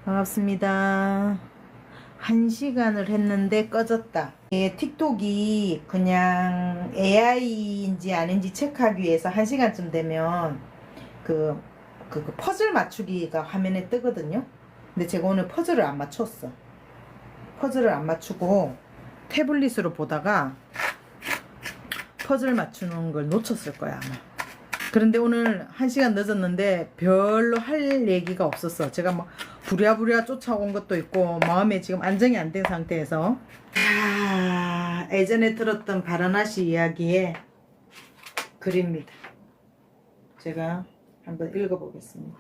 반갑습니다. 1시간을 했는데 꺼졌다. 틱톡이 그냥 AI인지 아닌지 체크하기 위해서 1시간쯤 되면 그, 그 퍼즐 맞추기가 화면에 뜨거든요. 근데 제가 오늘 퍼즐을 안 맞췄어. 퍼즐을 안 맞추고 태블릿으로 보다가 퍼즐 맞추는 걸 놓쳤을 거야, 아마. 그런데 오늘 1시간 늦었는데 별로 할 얘기가 없었어. 제가 뭐 부랴부랴 쫓아온 것도 있고 마음에 지금 안정이 안 된 상태에서 예전에 들었던 바라나시 이야기의 글입니다. 제가 한번 읽어보겠습니다.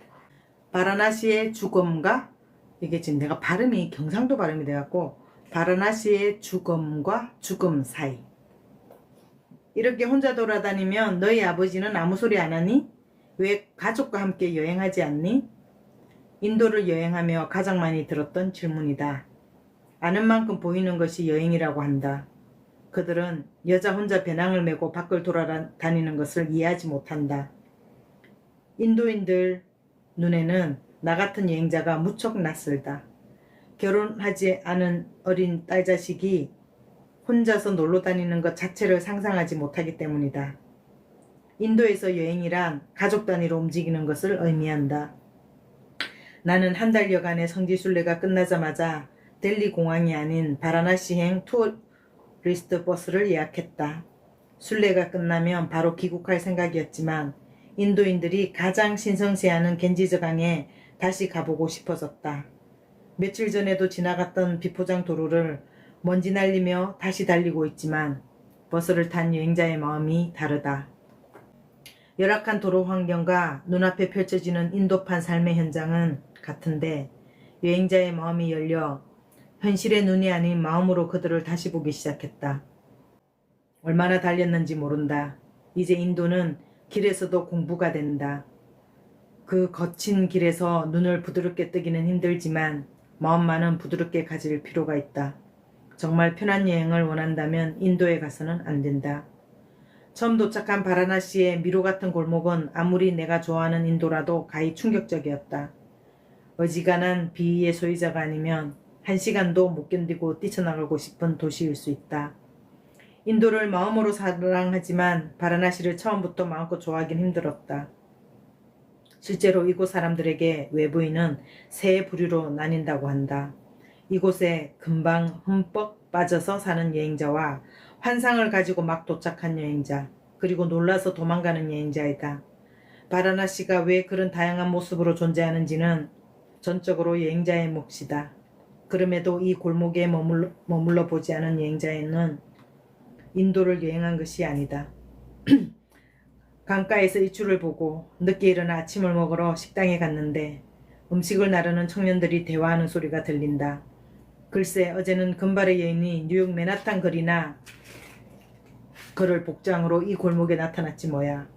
바라나시의 죽음과, 이게 지금 내가 발음이 경상도 발음이 돼갖고 바라나시의 죽음과 죽음 사이. 이렇게 혼자 돌아다니면 너희 아버지는 아무 소리 안 하니? 왜 가족과 함께 여행하지 않니? 인도를 여행하며 가장 많이 들었던 질문이다. 아는 만큼 보이는 것이 여행이라고 한다. 그들은 여자 혼자 배낭을 메고 밖을 돌아다니는 것을 이해하지 못한다. 인도인들 눈에는 나 같은 여행자가 무척 낯설다. 결혼하지 않은 어린 딸 자식이 혼자서 놀러 다니는 것 자체를 상상하지 못하기 때문이다. 인도에서 여행이란 가족 단위로 움직이는 것을 의미한다. 나는 한 달여간의 성지순례가 끝나자마자 델리 공항이 아닌 바라나시행 투어리스트 버스를 예약했다. 순례가 끝나면 바로 귀국할 생각이었지만 인도인들이 가장 신성시하는 겐지저강에 다시 가보고 싶어졌다. 며칠 전에도 지나갔던 비포장 도로를 먼지 날리며 다시 달리고 있지만 버스를 탄 여행자의 마음이 다르다. 열악한 도로 환경과 눈앞에 펼쳐지는 인도판 삶의 현장은 같은데 여행자의 마음이 열려 현실의 눈이 아닌 마음으로 그들을 다시 보기 시작했다. 얼마나 달렸는지 모른다. 이제 인도는 길에서도 공부가 된다. 그 거친 길에서 눈을 부드럽게 뜨기는 힘들지만 마음만은 부드럽게 가질 필요가 있다. 정말 편한 여행을 원한다면 인도에 가서는 안 된다. 처음 도착한 바라나시의 미로 같은 골목은 아무리 내가 좋아하는 인도라도 가히 충격적이었다. 어지간한 비위의 소유자가 아니면 1시간도 못 견디고 뛰쳐나가고 싶은 도시일 수 있다. 인도를 마음으로 사랑하지만 바라나시를 처음부터 마음껏 좋아하긴 힘들었다. 실제로 이곳 사람들에게 외부인은 세 부류로 나뉜다고 한다. 이곳에 금방 흠뻑 빠져서 사는 여행자와 환상을 가지고 막 도착한 여행자, 그리고 놀라서 도망가는 여행자이다. 바라나시가 왜 그런 다양한 모습으로 존재하는지는 전적으로 여행자의 몫이다. 그럼에도 이 골목에 머물러 보지 않은 여행자에는 인도를 여행한 것이 아니다. 강가에서 일출을 보고 늦게 일어나 아침을 먹으러 식당에 갔는데 음식을 나르는 청년들이 대화하는 소리가 들린다. 글쎄, 어제는 금발의 여인이 뉴욕 맨하탄 거리나 그를 복장으로 이 골목에 나타났지 뭐야.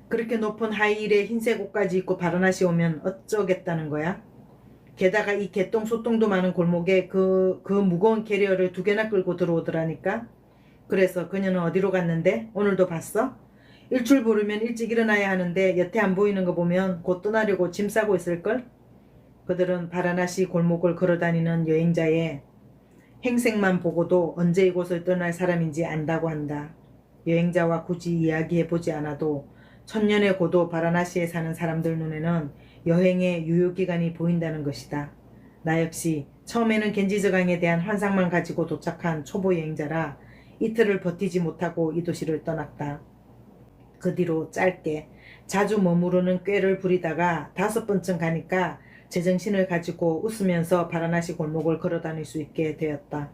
그렇게 높은 하이힐에 흰색 옷까지 입고 바라나시 오면 어쩌겠다는 거야? 게다가 이 개똥 소똥도 많은 골목에 그 무거운 캐리어를 2개나 끌고 들어오더라니까. 그래서 그녀는 어디로 갔는데? 오늘도 봤어? 일출 보려면 일찍 일어나야 하는데 여태 안 보이는 거 보면 곧 떠나려고 짐 싸고 있을걸? 그들은 바라나시 골목을 걸어다니는 여행자의 행색만 보고도 언제 이곳을 떠날 사람인지 안다고 한다. 여행자와 굳이 이야기해보지 않아도 천년의 고도 바라나시에 사는 사람들 눈에는 여행의 유효기간이 보인다는 것이다. 나 역시 처음에는 겐지저강에 대한 환상만 가지고 도착한 초보 여행자라 이틀을 버티지 못하고 이 도시를 떠났다. 그 뒤로 짧게 자주 머무르는 꾀를 부리다가 5번쯤 가니까 제정신을 가지고 웃으면서 바라나시 골목을 걸어다닐 수 있게 되었다.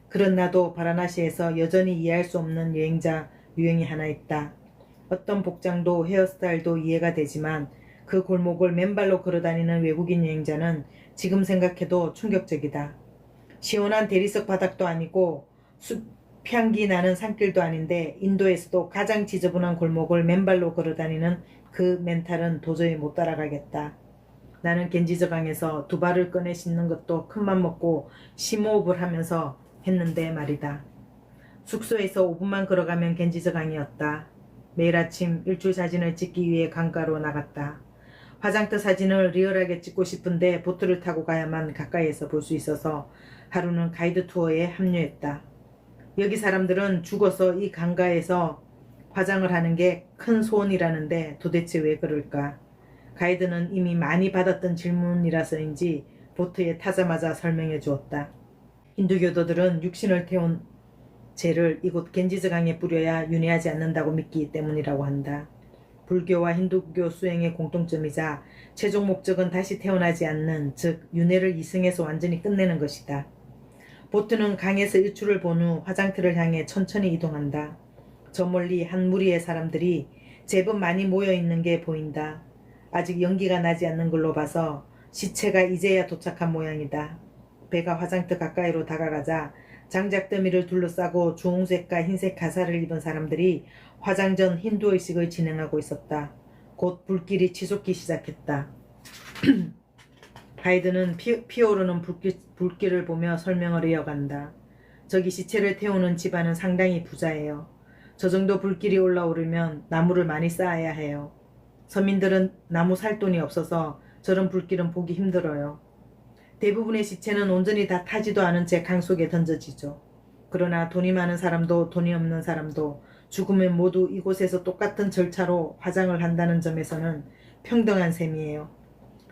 그런 나도 바라나시에서 여전히 이해할 수 없는 여행자 유형이 하나 있다. 어떤 복장도 헤어스타일도 이해가 되지만 그 골목을 맨발로 걸어다니는 외국인 여행자는 지금 생각해도 충격적이다. 시원한 대리석 바닥도 아니고 숲향기 나는 산길도 아닌데 인도에서도 가장 지저분한 골목을 맨발로 걸어다니는 그 멘탈은 도저히 못 따라가겠다. 나는 겐지저강에서 2발을 꺼내 씻는 것도 큰맘 먹고 심호흡을 하면서 했는데 말이다. 숙소에서 5분만 걸어가면 겐지저강이었다. 매일 아침 일출 사진을 찍기 위해 강가로 나갔다. 화장터 사진을 리얼하게 찍고 싶은데 보트를 타고 가야만 가까이에서 볼 수 있어서 하루는 가이드 투어에 합류했다. 여기 사람들은 죽어서 이 강가에서 화장을 하는 게 큰 소원이라는데 도대체 왜 그럴까? 가이드는 이미 많이 받았던 질문이라서인지 보트에 타자마자 설명해 주었다. 힌두교도들은 육신을 태운 죄를 이곳 겐지스 강에 뿌려야 윤회하지 않는다고 믿기 때문이라고 한다. 불교와 힌두교 수행의 공통점이자 최종 목적은 다시 태어나지 않는, 즉 윤회를 이승에서 완전히 끝내는 것이다. 보트는 강에서 일출을 본 후 화장터를 향해 천천히 이동한다. 저 멀리 한 무리의 사람들이 제법 많이 모여있는 게 보인다. 아직 연기가 나지 않는 걸로 봐서 시체가 이제야 도착한 모양이다. 배가 화장터 가까이로 다가가자 장작더미를 둘러싸고 주홍색과 흰색 가사를 입은 사람들이 화장 전 힌두의식을 진행하고 있었다. 곧 불길이 치솟기 시작했다. 가이드는 피어오르는 불길을 보며 설명을 이어간다. 저기 시체를 태우는 집안은 상당히 부자예요. 저 정도 불길이 올라오르면 나무를 많이 쌓아야 해요. 서민들은 나무 살 돈이 없어서 저런 불길은 보기 힘들어요. 대부분의 시체는 온전히 다 타지도 않은 채 강 속에 던져지죠. 그러나 돈이 많은 사람도 돈이 없는 사람도 죽으면 모두 이곳에서 똑같은 절차로 화장을 한다는 점에서는 평등한 셈이에요.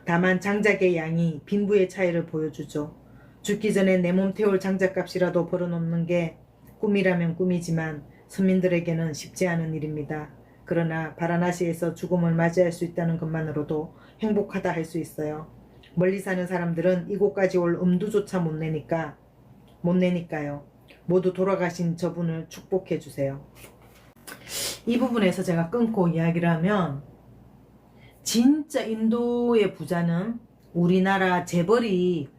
다만 장작의 양이 빈부의 차이를 보여주죠. 죽기 전에 내 몸 태울 장작값이라도 벌어놓는 게 꿈이라면 꿈이지만 서민들에게는 쉽지 않은 일입니다. 그러나 바라나시에서 죽음을 맞이할 수 있다는 것만으로도 행복하다 할 수 있어요. 멀리 사는 사람들은 이곳까지 올 엄두조차 못 내니까요. 모두 돌아가신 저분을 축복해 주세요. 이 부분에서 제가 끊고 이야기를 하면, 진짜 인도의 부자는 우리나라 재벌이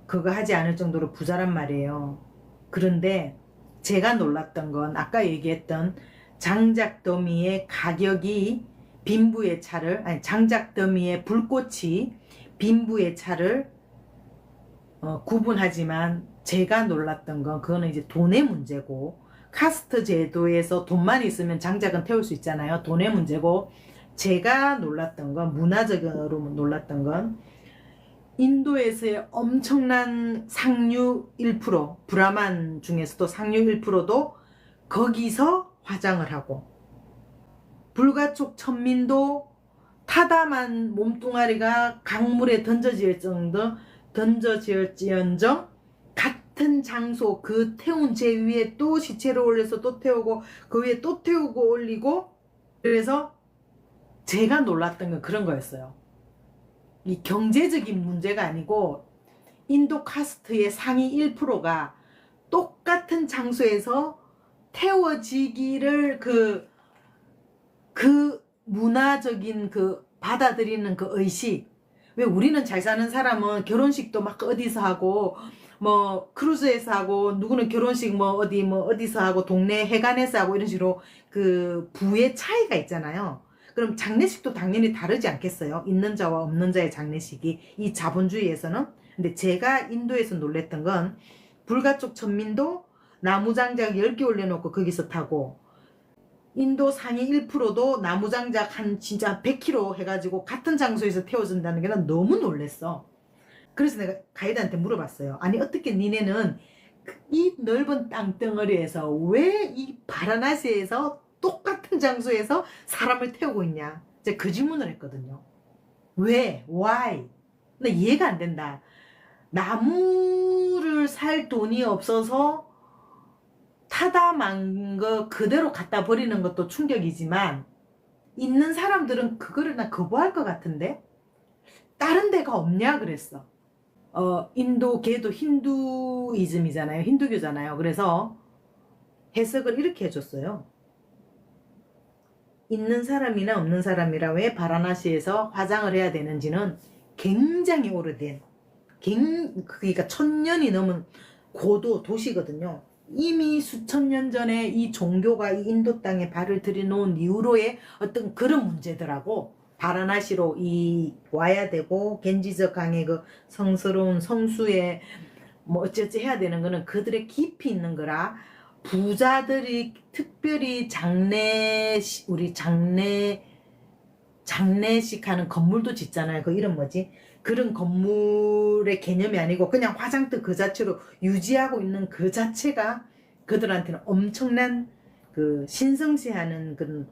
그거 하지 않을 정도로 부자란 말이에요. 그런데 제가 놀랐던 건 아까 얘기했던 장작더미의 가격이 빈부의 차를, 아니 장작더미의 불꽃이 빈부의 차를 구분하지만, 제가 놀랐던 건 그거는 이제 돈의 문제고, 카스트 제도에서 돈만 있으면 장작은 태울 수 있잖아요. 돈의 문제고, 제가 놀랐던 건, 문화적으로 놀랐던 건 인도에서의 엄청난 상류 1%, 브라만 중에서도 상류 1%도 거기서 화장을 하고, 불가촉 천민도 타다만 몸뚱아리가 강물에 던져질지언정 같은 장소, 그 태운 재 위에 또 시체를 올려서 또 태우고 그 위에 또 태우고 올리고. 그래서 제가 놀랐던 건 그런 거였어요. 이 경제적인 문제가 아니고 인도 카스트의 상위 1%가 똑같은 장소에서 태워지기를 그 문화적인 그 받아들이는 그 의식. 왜 우리는 잘 사는 사람은 결혼식도 막 어디서 하고 뭐 크루즈에서 하고, 누구는 결혼식 뭐 어디서 하고 동네 해관에서 하고, 이런 식으로 그 부의 차이가 있잖아요. 그럼 장례식도 당연히 다르지 않겠어요? 있는 자와 없는 자의 장례식이 이 자본주의에서는. 근데 제가 인도에서 놀랬던 건 불가촉 천민도 나무장작 10개 올려놓고 거기서 타고, 인도 상위 1%도 나무장작 한 진짜 100kg 해가지고 같은 장소에서 태워준다는 게 난 너무 놀랬어. 그래서 내가 가이드한테 물어봤어요. 아니 어떻게 니네는 이 넓은 땅덩어리에서 왜 이 바라나시에서 똑같은 장소에서 사람을 태우고 있냐. 제가 그 질문을 했거든요. 왜? Why? 근데 이해가 안 된다. 나무를 살 돈이 없어서 타다 만 거 그대로 갖다 버리는 것도 충격이지만, 있는 사람들은 그거를 나 거부할 것 같은데? 다른 데가 없냐 그랬어. 인도계도 힌두이즘이잖아요. 힌두교잖아요. 그래서 해석을 이렇게 해줬어요. 있는 사람이나 없는 사람이라 왜 바라나시에서 화장을 해야 되는지는 굉장히 오래된, 그러니까 1000년이 넘은 고도 도시거든요. 이미 수천 년 전에 이 종교가 이 인도 땅에 발을 들여놓은 이후로의 어떤 그런 문제더라고. 바라나시로 와야 되고, 겐지스 강의 그 성스러운 성수에 뭐 어쩌지 해야 되는 거는 그들의 깊이 있는 거라. 부자들이 특별히 우리 장례 장례식 하는 건물도 짓잖아요. 그 이름 뭐지? 그런 건물의 개념이 아니고 그냥 화장터 그 자체로 유지하고 있는 그 자체가 그들한테는 엄청난 그 신성시하는 그런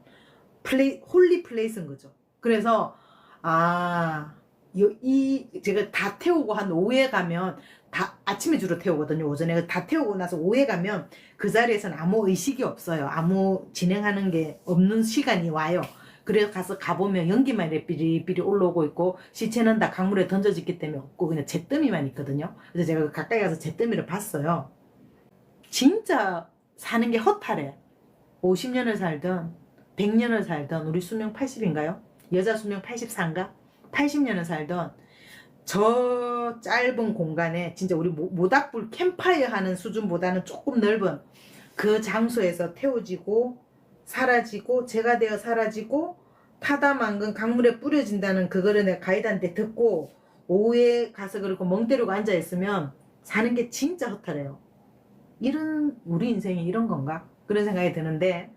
홀리 플레이스인 거죠. 그래서 제가 다 태우고 한 오후에 가면, 다 아침에 주로 태우거든요. 오전에 다 태우고 나서 오후에 가면 그 자리에서는 아무 의식이 없어요. 아무 진행하는 게 없는 시간이 와요. 그래서 가보면 연기만 이렇게 삐리삐리 올라오고 있고, 시체는 다 강물에 던져졌기 때문에 없고 그냥 잿더미만 있거든요. 그래서 제가 가까이 가서 잿더미를 봤어요. 진짜 사는 게 허탈해. 50년을 살든 100년을 살든, 우리 수명 80인가요? 여자 수명 84인가? 80년을 살던 저 짧은 공간에 진짜 우리 모닥불 캠파이어 하는 수준보다는 조금 넓은 그 장소에서 태워지고 사라지고 제가 되어 사라지고 타다만근 강물에 뿌려진다는 그거를 내가 가이드한테 듣고 오후에 가서 그렇고 멍 때리고 앉아있으면 사는 게 진짜 허탈해요. 우리 인생이 이런 건가? 그런 생각이 드는데,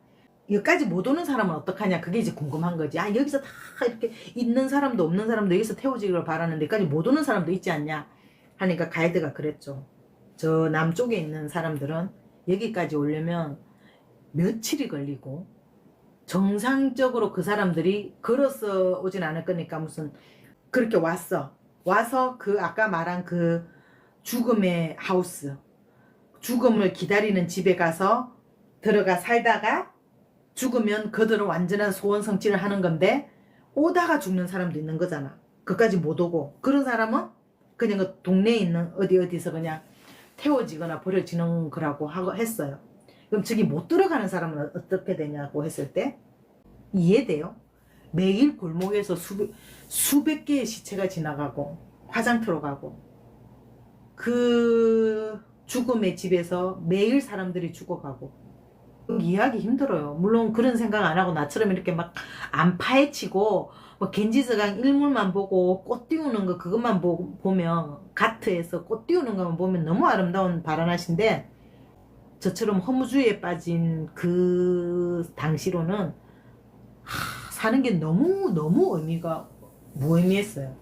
여기까지 못 오는 사람은 어떡하냐, 그게 이제 궁금한 거지. 여기서 다 이렇게 있는 사람도 없는 사람도 여기서 태워지기를 바라는데 여기까지 못 오는 사람도 있지 않냐 하니까 가이드가 그랬죠. 저 남쪽에 있는 사람들은 여기까지 오려면 며칠이 걸리고, 정상적으로 그 사람들이 걸어서 오진 않을 거니까 무슨 그렇게 와서 그 아까 말한 그 죽음의 하우스, 죽음을 기다리는 집에 가서 들어가 살다가 죽으면 그들은 완전한 소원 성취를 하는 건데, 오다가 죽는 사람도 있는 거잖아. 그까지 못 오고, 그런 사람은 그냥 그 동네에 있는 어디서 그냥 태워지거나 버려지는 거라고 했어요. 그럼 저기 못 들어가는 사람은 어떻게 되냐고 했을 때, 이해돼요? 매일 골목에서 수백 개의 시체가 지나가고 화장터로 가고, 그 죽음의 집에서 매일 사람들이 죽어가고, 이해하기 힘들어요. 물론 그런 생각 안 하고 나처럼 이렇게 막 안 파헤치고 뭐 겐지스강 일몰만 보고 꽃 띄우는 거 그것만 보면, 가트에서 꽃 띄우는 것만 보면 너무 아름다운 바라나시인데, 저처럼 허무주의에 빠진 그 당시로는 사는 게 너무 의미가 무의미했어요.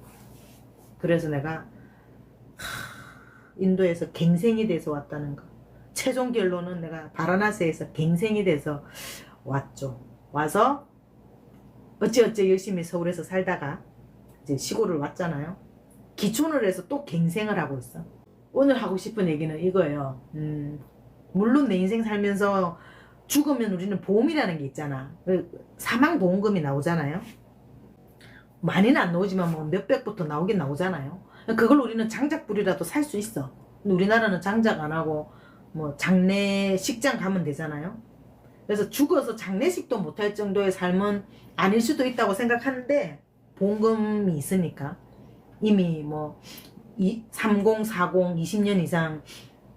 그래서 내가 인도에서 갱생이 돼서 왔다는 거, 최종 결론은 내가 바라나시에서 갱생이 돼서 왔죠. 와서 어찌어찌 열심히 서울에서 살다가 이제 시골을 왔잖아요. 기촌을 해서 또 갱생을 하고 있어. 오늘 하고 싶은 얘기는 이거예요. 물론 내 인생 살면서 죽으면 우리는 보험이라는 게 있잖아. 사망보험금이 나오잖아요. 많이는 안 나오지만 뭐 몇백부터 나오긴 나오잖아요. 그걸 우리는 장작불이라도 살 수 있어. 근데 우리나라는 장작 안 하고 뭐 장례식장 가면 되잖아요. 그래서 죽어서 장례식도 못할 정도의 삶은 아닐 수도 있다고 생각하는데, 보험금이 있으니까 이미 뭐 30, 40, 20년 이상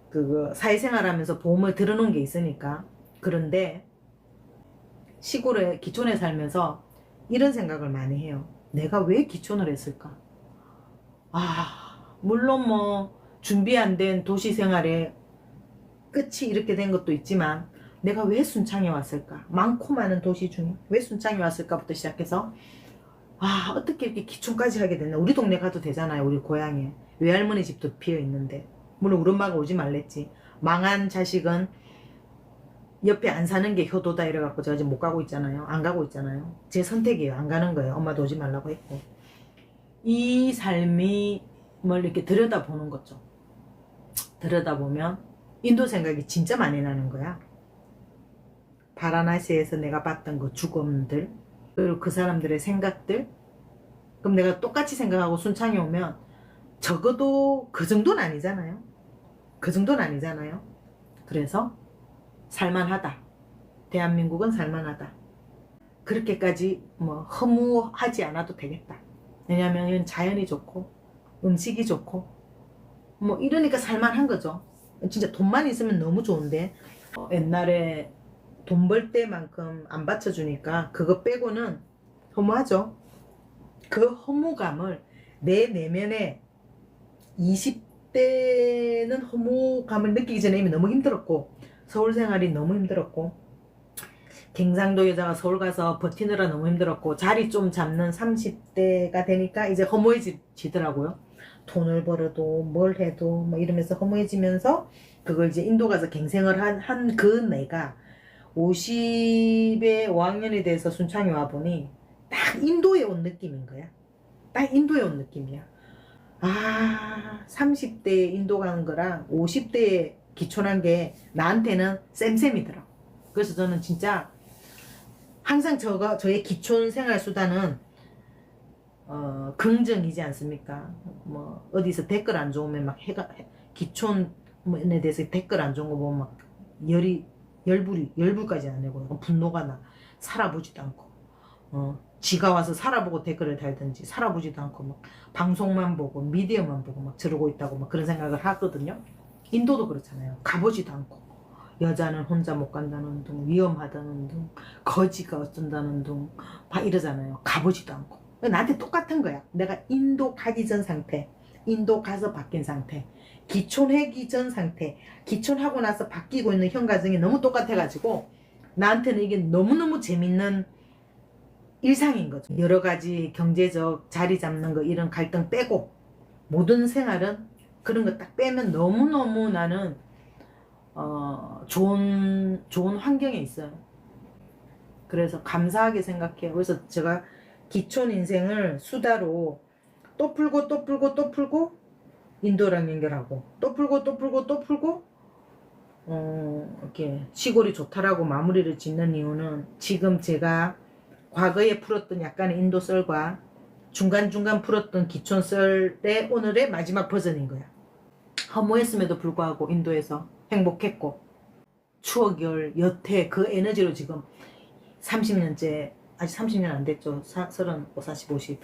그 사회생활하면서 보험을 들어놓은 게 있으니까. 그런데 시골에 기촌에 살면서 이런 생각을 많이 해요. 내가 왜 기촌을 했을까? 물론 뭐 준비 안 된 도시 생활에 끝이 이렇게 된 것도 있지만, 내가 왜 순창에 왔을까? 많고 많은 도시 중에 왜 순창에 왔을까부터 시작해서 어떻게 이렇게 기촌까지 하게 됐나? 우리 동네 가도 되잖아요. 우리 고향에 외할머니 집도 비어 있는데. 물론 우리 엄마가 오지 말랬지. 망한 자식은 옆에 안 사는 게 효도다 이래갖고 제가 지금 못 가고 있잖아요. 안 가고 있잖아요. 제 선택이에요. 안 가는 거예요. 엄마도 오지 말라고 했고. 이 삶이 뭘 이렇게 들여다보는 거죠. 들여다보면 인도 생각이 진짜 많이 나는 거야. 바라나시에서 내가 봤던 그 죽음들, 그리고 그 사람들의 생각들. 그럼 내가 똑같이 생각하고 순창에 오면 적어도 그 정도는 아니잖아요. 그 정도는 아니잖아요. 그래서 살만하다. 대한민국은 살만하다. 그렇게까지 뭐 허무하지 않아도 되겠다. 왜냐면 자연이 좋고 음식이 좋고 뭐 이러니까 살만한 거죠. 진짜 돈만 있으면 너무 좋은데, 옛날에 돈 벌 때만큼 안 받쳐주니까 그거 빼고는 허무하죠. 그 허무감을 내 내면에 20대는 허무감을 느끼기 전에 이미 너무 힘들었고, 서울 생활이 너무 힘들었고, 경상도 여자가 서울 가서 버티느라 너무 힘들었고 자리 좀 잡는 30대가 되니까 이제 허무해지더라고요. 돈을 벌어도 뭘 해도 뭐 이러면서 허무해지면서 그걸 이제 인도 가서 갱생을 한 그 내가 50에 5학년이 돼서 순창에 와보니 딱 인도에 온 느낌인 거야. 딱 인도에 온 느낌이야. 아, 30대에 인도 가는 거랑 50대에 기촌한 게 나한테는 쌤쌤이더라. 그래서 저는 진짜 항상 저의 기촌 생활 수단은 긍정이지 않습니까? 뭐 어디서 댓글 안 좋으면 막 기촌에 대해서 댓글 안 좋은 거 보면 막 열불까지 안 내고 분노가 나. 살아보지도 않고 지가 와서 살아보고 댓글을 달든지 살아보지도 않고 막 방송만 보고 미디어만 보고 막 저러고 있다고 막 그런 생각을 하거든요. 인도도 그렇잖아요. 가보지도 않고 여자는 혼자 못 간다는 둥, 위험하다는 둥, 거지가 어쩐다는 둥 막 이러잖아요. 가보지도 않고. 나한테 똑같은 거야. 내가 인도 가기 전 상태, 인도 가서 바뀐 상태, 기촌하기 전 상태, 기촌하고 나서 바뀌고 있는 현 과정이 너무 똑같아가지고 나한테는 이게 너무너무 재밌는 일상인 거죠. 여러 가지 경제적 자리 잡는 거 이런 갈등 빼고 모든 생활은 그런 거 딱 빼면 너무너무 나는 좋은 환경에 있어요. 그래서 감사하게 생각해요. 그래서 제가 기촌 인생을 수다로 또 풀고 또 풀고 또 풀고 인도랑 연결하고 또 풀고 또 풀고 또 풀고 이렇게 시골이 좋다라고 마무리를 짓는 이유는 지금 제가 과거에 풀었던 약간의 인도 썰과 중간중간 풀었던 기촌 썰의 오늘의 마지막 버전인 거야. 허무했음에도 불구하고 인도에서 행복했고 추억을 여태 그 에너지로 지금 30년째 아직 30년 안 됐죠. 30, 40, 50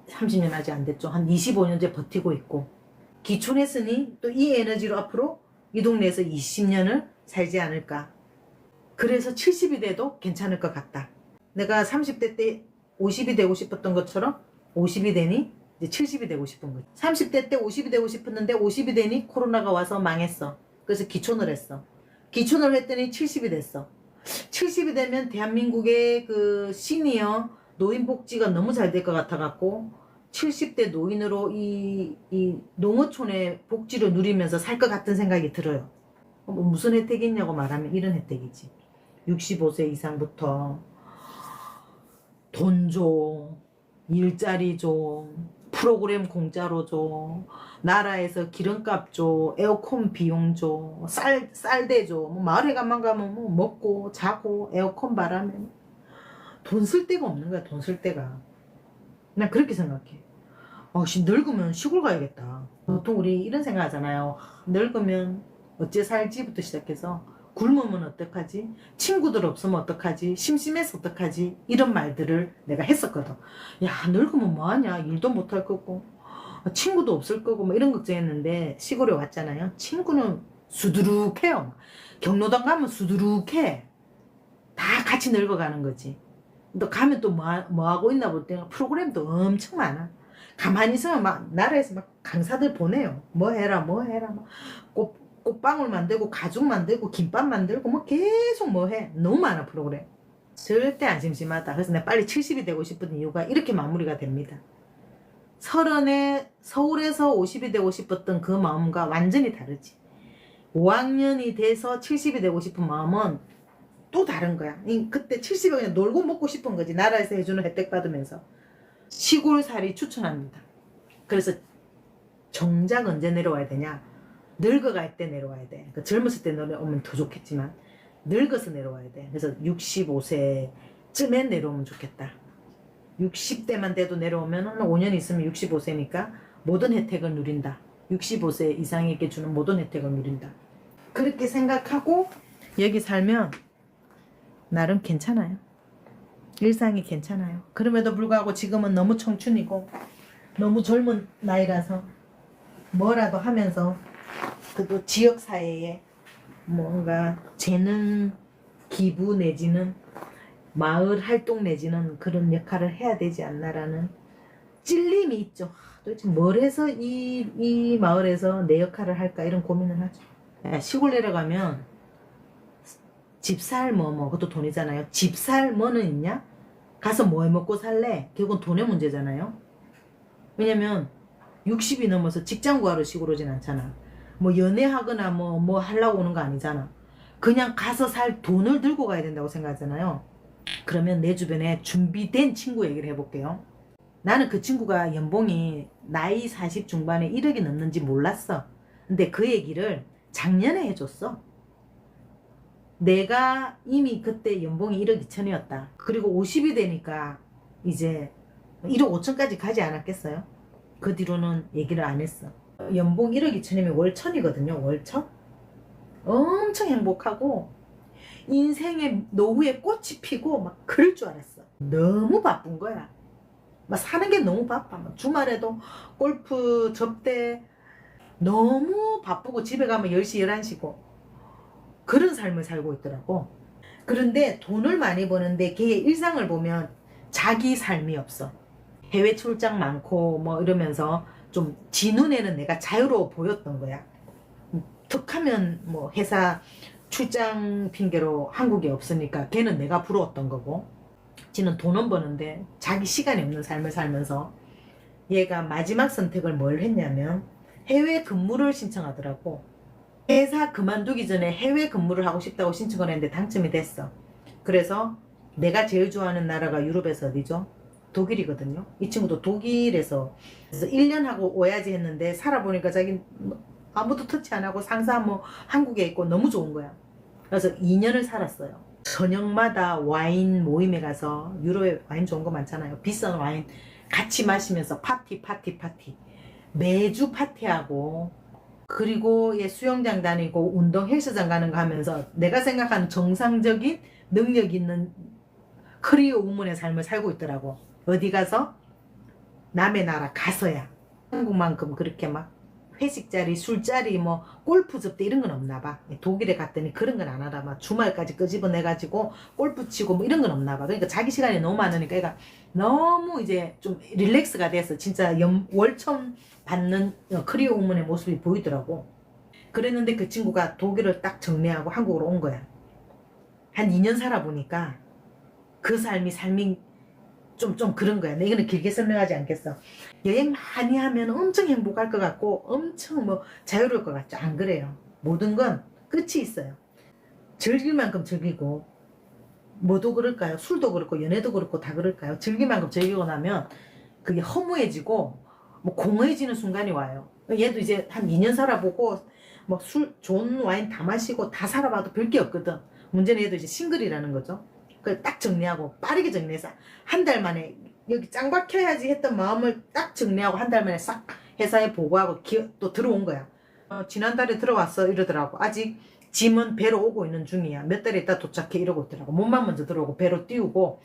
30년 아직 안 됐죠. 한 25년째 버티고 있고 기촌했으니 또 이 에너지로 앞으로 이 동네에서 20년을 살지 않을까. 그래서 70이 돼도 괜찮을 것 같다. 내가 30대 때 50이 되고 싶었던 것처럼 50이 되니 이제 70이 되고 싶은 거지. 30대 때 50이 되고 싶었는데 50이 되니 코로나가 와서 망했어. 그래서 기촌을 했어. 기촌을 했더니 70이 됐어. 70이 되면 대한민국의 그 시니어 노인복지가 너무 잘 될 것 같아갖고 70대 노인으로 이 농어촌의 복지를 누리면서 살 것 같은 생각이 들어요. 뭐 무슨 혜택이 있냐고 말하면 이런 혜택이지. 65세 이상부터 돈 줘, 일자리 줘, 프로그램 공짜로 줘, 나라에서 기름값 줘, 에어컨 비용 줘, 쌀대 줘, 뭐 마을에 가만 가면 뭐 먹고 자고 에어컨 바람에 돈 쓸 데가 없는 거야. 돈 쓸 데가. 난 그렇게 생각해. 늙으면 시골 가야겠다. 보통 우리 이런 생각 하잖아요. 늙으면 어째 살지부터 시작해서 굶으면 어떡하지? 친구들 없으면 어떡하지? 심심해서 어떡하지? 이런 말들을 내가 했었거든. 야, 늙으면 뭐하냐? 일도 못할 거고 친구도 없을 거고 뭐 이런 걱정했는데 시골에 왔잖아요. 친구는 수두룩해요. 경로당 가면 수두룩해. 다 같이 늙어가는 거지. 또 가면 또 뭐 하고 있나 볼 때 프로그램도 엄청 많아. 가만히 있으면 막 나라에서 막 강사들 보내요. 뭐 해라 뭐 해라 뭐 꽃방울 만들고 가죽 만들고 김밥 만들고 뭐 계속 뭐 해. 너무 많아 프로그램. 절대 안 심심하다. 그래서 내가 빨리 70이 되고 싶은 이유가 이렇게 마무리가 됩니다. 30에 서울에서 50이 되고 싶었던 그 마음과 완전히 다르지. 5학년이 돼서 70이 되고 싶은 마음은 또 다른 거야. 그때 70이 그냥 놀고 먹고 싶은 거지. 나라에서 해주는 혜택 받으면서. 시골살이 추천합니다. 그래서 정작 언제 내려와야 되냐? 늙어갈 때 내려와야 돼. 그러니까 젊었을 때 내려오면 더 좋겠지만 늙어서 내려와야 돼. 그래서 65세쯤에 내려오면 좋겠다. 60대만 돼도 내려오면 한 5년 있으면 65세니까 모든 혜택을 누린다. 65세 이상에게 주는 모든 혜택을 누린다. 그렇게 생각하고 여기 살면 나름 괜찮아요. 일상이 괜찮아요. 그럼에도 불구하고 지금은 너무 청춘이고 너무 젊은 나이라서 뭐라도 하면서 그래도 지역사회에 뭔가 재능 기부 내지는 마을 활동 내지는 그런 역할을 해야 되지 않나라는 찔림이 있죠. 도대체 뭘 해서 이 마을에서 내 역할을 할까 이런 고민을 하죠. 시골 내려가면 집살 그것도 돈이잖아요. 집살 뭐는 있냐? 가서 뭐 해 먹고 살래? 결국은 돈의 문제잖아요. 왜냐면 60이 넘어서 직장 구하러 시골 오진 않잖아. 뭐 연애하거나 뭐 하려고 오는 거 아니잖아. 그냥 가서 살 돈을 들고 가야 된다고 생각하잖아요. 그러면 내 주변에 준비된 친구 얘기를 해볼게요. 나는 그 친구가 연봉이 나이 40 중반에 1억이 넘는지 몰랐어. 근데 그 얘기를 작년에 해줬어. 내가 이미 그때 연봉이 1억 2천이었다. 그리고 50이 되니까 이제 1억 5천까지 가지 않았겠어요? 그 뒤로는 얘기를 안 했어. 연봉 1억 2천이면 월천이거든요. 월천? 엄청 행복하고 인생의 노후에 꽃이 피고 막 그럴 줄 알았어. 너무 바쁜 거야. 막 사는 게 너무 바빠. 막 주말에도 골프 접대 너무 바쁘고 집에 가면 10시 11시고 그런 삶을 살고 있더라고. 그런데 돈을 많이 버는데 걔의 일상을 보면 자기 삶이 없어. 해외 출장 많고 뭐 이러면서 좀 지 눈에는 내가 자유로워 보였던 거야. 툭하면 뭐 회사 출장 핑계로 한국에 없으니까 걔는 내가 부러웠던 거고, 지는 돈은 버는데 자기 시간이 없는 삶을 살면서 얘가 마지막 선택을 뭘 했냐면 해외 근무를 신청하더라고. 회사 그만두기 전에 해외 근무를 하고 싶다고 신청을 했는데 당첨이 됐어. 그래서 내가 제일 좋아하는 나라가 유럽에서 어디죠? 독일이거든요. 이 친구도 독일에서 그래서 1년 하고 오야지 했는데 살아보니까 자기 아무도 터치 안 하고 상사 뭐 한국에 있고 너무 좋은 거야. 그래서 2년을 살았어요. 저녁마다 와인 모임에 가서, 유럽에 와인 좋은 거 많잖아요. 비싼 와인 같이 마시면서 파티 매주 파티하고, 그리고 수영장 다니고 운동 헬스장 가는 거 하면서 내가 생각하는 정상적인 능력 있는 커리어 우먼의 삶을 살고 있더라고. 어디 가서? 남의 나라 가서야. 한국만큼 그렇게 막 회식 자리, 술자리, 뭐 골프 접대 이런 건 없나 봐. 독일에 갔더니 그런 건 안 하나 봐. 주말까지 끄집어내가지고 골프 치고 뭐 이런 건 없나 봐. 그러니까 자기 시간이 너무 많으니까 얘가 너무 이제 좀 릴렉스가 돼서 진짜 월천 받는 커리어 우먼의 모습이 보이더라고. 그랬는데 그 친구가 독일을 딱 정리하고 한국으로 온 거야. 한 2년 살아보니까 그 삶이 좀 그런 거야. 이거는 길게 설명하지 않겠어. 여행 많이 하면 엄청 행복할 것 같고 엄청 뭐 자유로울 것 같죠? 안 그래요. 모든 건 끝이 있어요. 즐길 만큼 즐기고, 뭐도 그럴까요? 술도 그렇고 연애도 그렇고 다 그럴까요? 즐길 만큼 즐기고 나면 그게 허무해지고 뭐 공허해지는 순간이 와요. 얘도 이제 한 2년 살아보고 뭐 술 좋은 와인 다 마시고 다 살아봐도 별 게 없거든. 문제는 얘도 이제 싱글이라는 거죠. 그걸 딱 정리하고 빠르게 정리해서 한 달 만에 여기 짱 박혀야지 했던 마음을 딱 정리하고 한 달 만에 싹 회사에 보고하고 또 들어온 거야. 지난달에 들어왔어 이러더라고. 아직 짐은 배로 오고 있는 중이야. 몇 달 있다 도착해 이러고 있더라고. 몸만 먼저 들어오고 배로 띄우고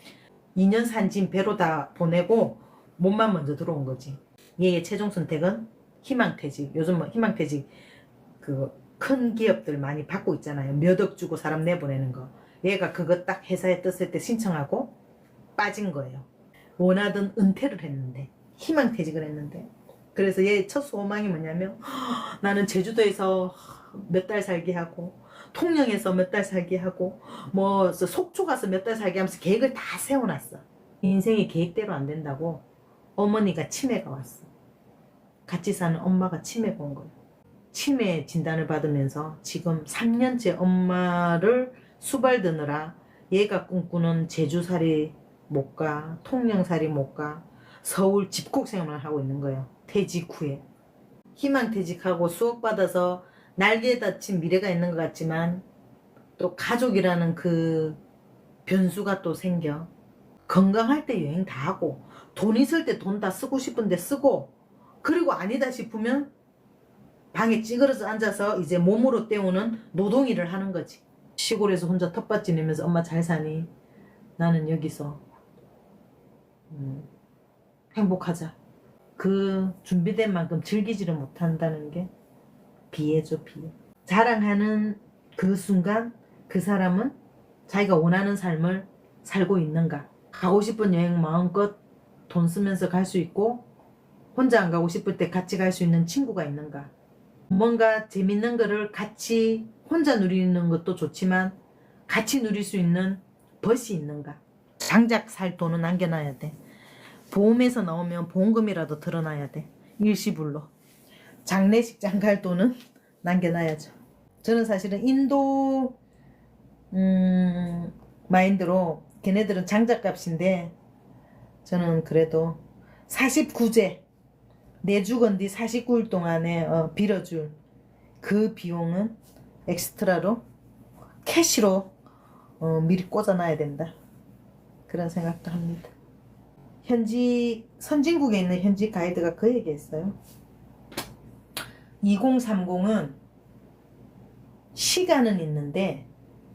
2년 산 짐 배로 다 보내고 몸만 먼저 들어온 거지. 얘의 최종 선택은 희망퇴직. 요즘 뭐 희망퇴직 그 큰 기업들 많이 받고 있잖아요. 몇 억 주고 사람 내보내는 거. 얘가 그거 딱 회사에 떴을 때 신청하고 빠진 거예요. 원하던 은퇴를 했는데, 희망퇴직을 했는데. 그래서 얘 첫 소망이 뭐냐면 나는 제주도에서 몇 달 살게 하고 통영에서 몇 달 살게 하고 뭐 속초 가서 몇 달 살게 하면서 계획을 다 세워놨어. 인생이 계획대로 안 된다고 어머니가 치매가 왔어. 같이 사는 엄마가 치매가 온 거야. 치매 진단을 받으면서 지금 3년째 엄마를 수발드느라 얘가 꿈꾸는 제주살이 못 가, 통영살이 못 가, 서울 집콕 생활을 하고 있는 거예요. 퇴직 후에. 희망퇴직하고 수억받아서 날개에 닫힌 미래가 있는 것 같지만 또 가족이라는 그 변수가 또 생겨. 건강할 때 여행 다 하고 돈 있을 때 돈 다 쓰고 싶은데 쓰고, 그리고 아니다 싶으면 방에 찌그러져 앉아서 이제 몸으로 때우는 노동일을 하는 거지. 시골에서 혼자 텃밭 지내면서 엄마 잘 사니? 나는 여기서 행복하자. 그 준비된 만큼 즐기지를 못한다는 게 비애죠, 비애. 자랑하는 그 순간 그 사람은 자기가 원하는 삶을 살고 있는가? 가고 싶은 여행 마음껏 돈 쓰면서 갈 수 있고 혼자 안 가고 싶을 때 같이 갈 수 있는 친구가 있는가? 뭔가 재밌는 거를 같이 혼자 누리는 것도 좋지만 같이 누릴 수 있는 벗이 있는가. 장작 살 돈은 남겨놔야 돼. 보험에서 나오면 보험금이라도 들어놔야 돼. 일시불로. 장례식장 갈 돈은 남겨놔야죠. 저는 사실은 인도 마인드로 걔네들은 장작값인데 저는 그래도 49제 내 죽은 뒤 49일 동안에 빌어줄 그 비용은 엑스트라로 캐시로 미리 꽂아놔야 된다. 그런 생각도 합니다. 현지 선진국에 있는 현지 가이드가 그 얘기했어요. 2030은 시간은 있는데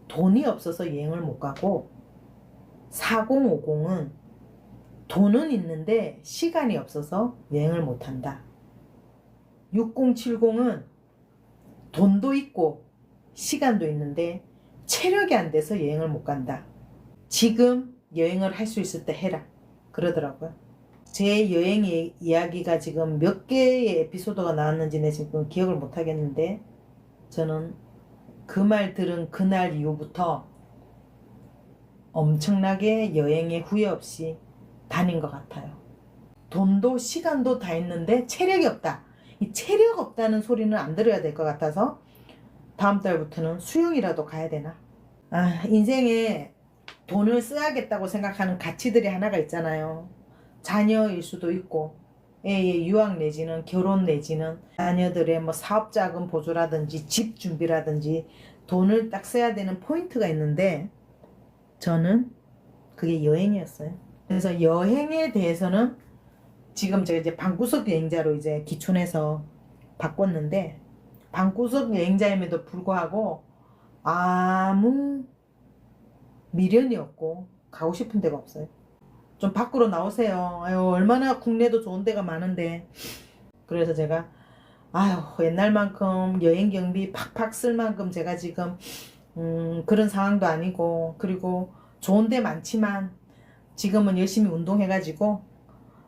돈이 없어서 여행을 못 가고 4050은 돈은 있는데 시간이 없어서 여행을 못 한다. 6070은 돈도 있고 시간도 있는데 체력이 안 돼서 여행을 못 간다. 지금 여행을 할 수 있을 때 해라. 그러더라고요. 제 여행 이야기가 지금 몇 개의 에피소드가 나왔는지는 지금 기억을 못 하겠는데 저는 그 말 들은 그날 이후부터 엄청나게 여행에 후회 없이 다닌 것 같아요. 돈도 시간도 다 있는데 체력이 없다. 이 체력 없다는 소리는 안 들어야 될 것 같아서 다음 달부터는 수영이라도 가야 되나. 인생에 돈을 써야겠다고 생각하는 가치들이 하나가 있잖아요. 자녀일 수도 있고 애의 유학 내지는 결혼 내지는 자녀들의 뭐 사업자금 보조라든지 집 준비라든지 돈을 딱 써야 되는 포인트가 있는데 저는 그게 여행이었어요. 그래서 여행에 대해서는 지금 제가 이제 방구석 여행자로 이제 기촌해서 바꿨는데 방구석 여행자임에도 불구하고 아무 미련이 없고 가고 싶은 데가 없어요. 좀 밖으로 나오세요. 아유, 얼마나 국내도 좋은 데가 많은데. 그래서 제가 옛날만큼 여행 경비 팍팍 쓸 만큼 제가 지금 그런 상황도 아니고 그리고 좋은 데 많지만 지금은 열심히 운동해가지고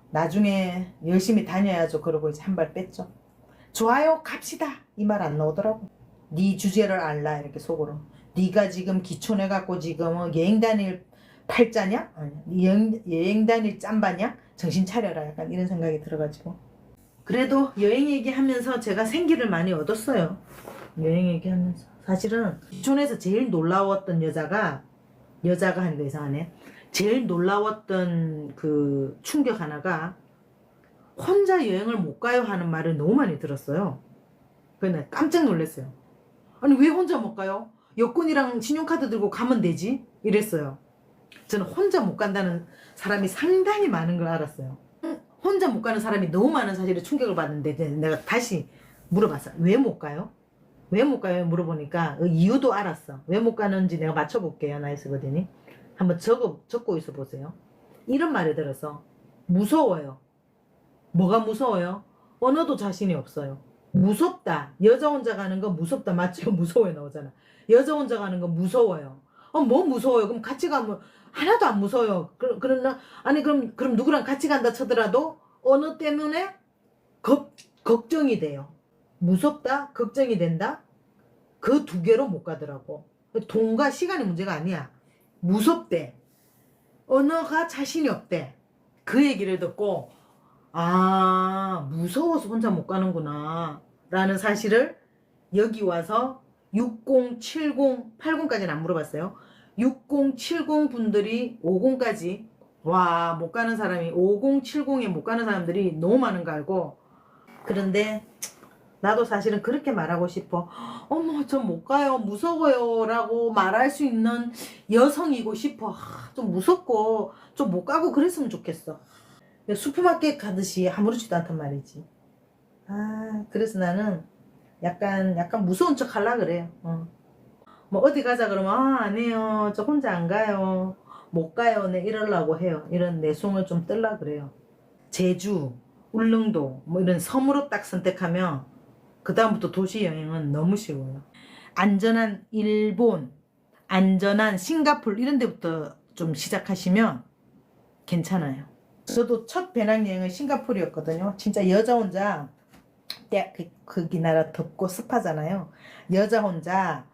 나중에 열심히 다녀야죠. 그러고 이제 한 발 뺐죠. 좋아요 갑시다 이 말 안 나오더라고. 네 주제를 알라 이렇게 속으로. 네가 지금 기촌해갖고 지금은 여행 다닐 팔자냐? 아니, 여행 다닐 짬바냐? 정신 차려라 약간 이런 생각이 들어가지고 그래도 여행 얘기하면서 제가 생기를 많이 얻었어요. 여행 얘기하면서 사실은 기촌에서 제일 놀라웠던 여자가 하니까 이상하네. 제일 놀라웠던 그 충격 하나가 혼자 여행을 못 가요 하는 말을 너무 많이 들었어요. 그래서 깜짝 놀랐어요. 아니 왜 혼자 못 가요? 여권이랑 신용카드 들고 가면 되지? 이랬어요. 저는 혼자 못 간다는 사람이 상당히 많은 걸 알았어요. 혼자 못 가는 사람이 너무 많은 사실에 충격을 받는데 내가 다시 물어봤어요. 왜 못 가요? 왜 못 가요? 물어보니까 이유도 알았어. 왜 못 가는지 내가 맞춰볼게요. 나이스 거든이. 한번 적고 있어 보세요. 이런 말을 들어서 무서워요. 뭐가 무서워요? 언어도 자신이 없어요. 무섭다. 여자 혼자 가는 거 무섭다. 맞죠? 무서워요 나오잖아. 여자 혼자 가는 거 무서워요. 뭐 무서워요? 그럼 같이 가면 하나도 안 무서워요. 그러나 아니 그럼 누구랑 같이 간다 쳐더라도 언어 때문에 걱정이 돼요. 무섭다, 걱정이 된다. 그 두 개로 못 가더라고. 돈과 시간의 문제가 아니야. 무섭대. 언어가 자신이 없대. 그 얘기를 듣고 무서워서 혼자 못 가는구나 라는 사실을 여기 와서 60, 70, 80까지는 안 물어봤어요. 60, 70 분들이 50까지 못 가는 사람이 50, 70에 못 가는 사람들이 너무 많은 거 알고 그런데 나도 사실은 그렇게 말하고 싶어. 어머 저 못 가요 무서워요 라고 말할 수 있는 여성이고 싶어. 좀 무섭고 좀 못 가고 그랬으면 좋겠어. 슈퍼마켓 가듯이 아무렇지도 않단 말이지. 그래서 나는 약간 무서운 척 하려 그래요. 뭐 어디 가자 그러면 안 해요. 저 혼자 안 가요. 못 가요. 네 이러려고 해요. 이런 내숭을 좀 떨려 그래요. 제주, 울릉도 뭐 이런 섬으로 딱 선택하면 그 다음부터 도시 여행은 너무 쉬워요. 안전한 일본, 안전한 싱가포르 이런 데부터 좀 시작하시면 괜찮아요. 저도 첫 배낭여행은 싱가포르였거든요. 진짜 여자 혼자 거기 나라 덥고 습하잖아요. 여자 혼자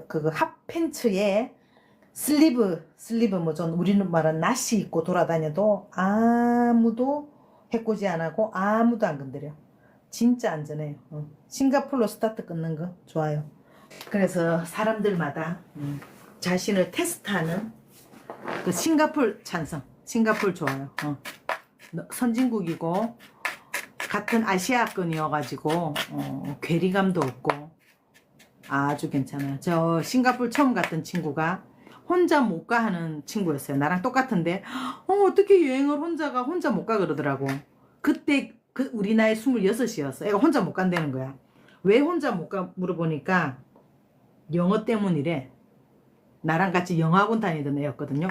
그 핫팬츠에 슬리브 뭐 전 우리는 말하는 나시 입고 돌아다녀도 아무도 해코지 안 하고 아무도 안 건드려. 진짜 안전해요. 싱가포르로 스타트 끊는 거 좋아요. 그래서 사람들마다 자신을 테스트하는 그 싱가포르 찬성. 싱가포르 좋아요. 선진국이고 같은 아시아권이어가지고 괴리감도 없고 아주 괜찮아요. 저 싱가포르 처음 갔던 친구가 혼자 못 가 하는 친구였어요. 나랑 똑같은데 어떻게 여행을 혼자 못 가 그러더라고. 그때 우리 나이 26이었어. 애가 혼자 못 간다는 거야. 왜 혼자 못 가 물어보니까 영어 때문이래. 나랑 같이 영어학원 다니던 애였거든요.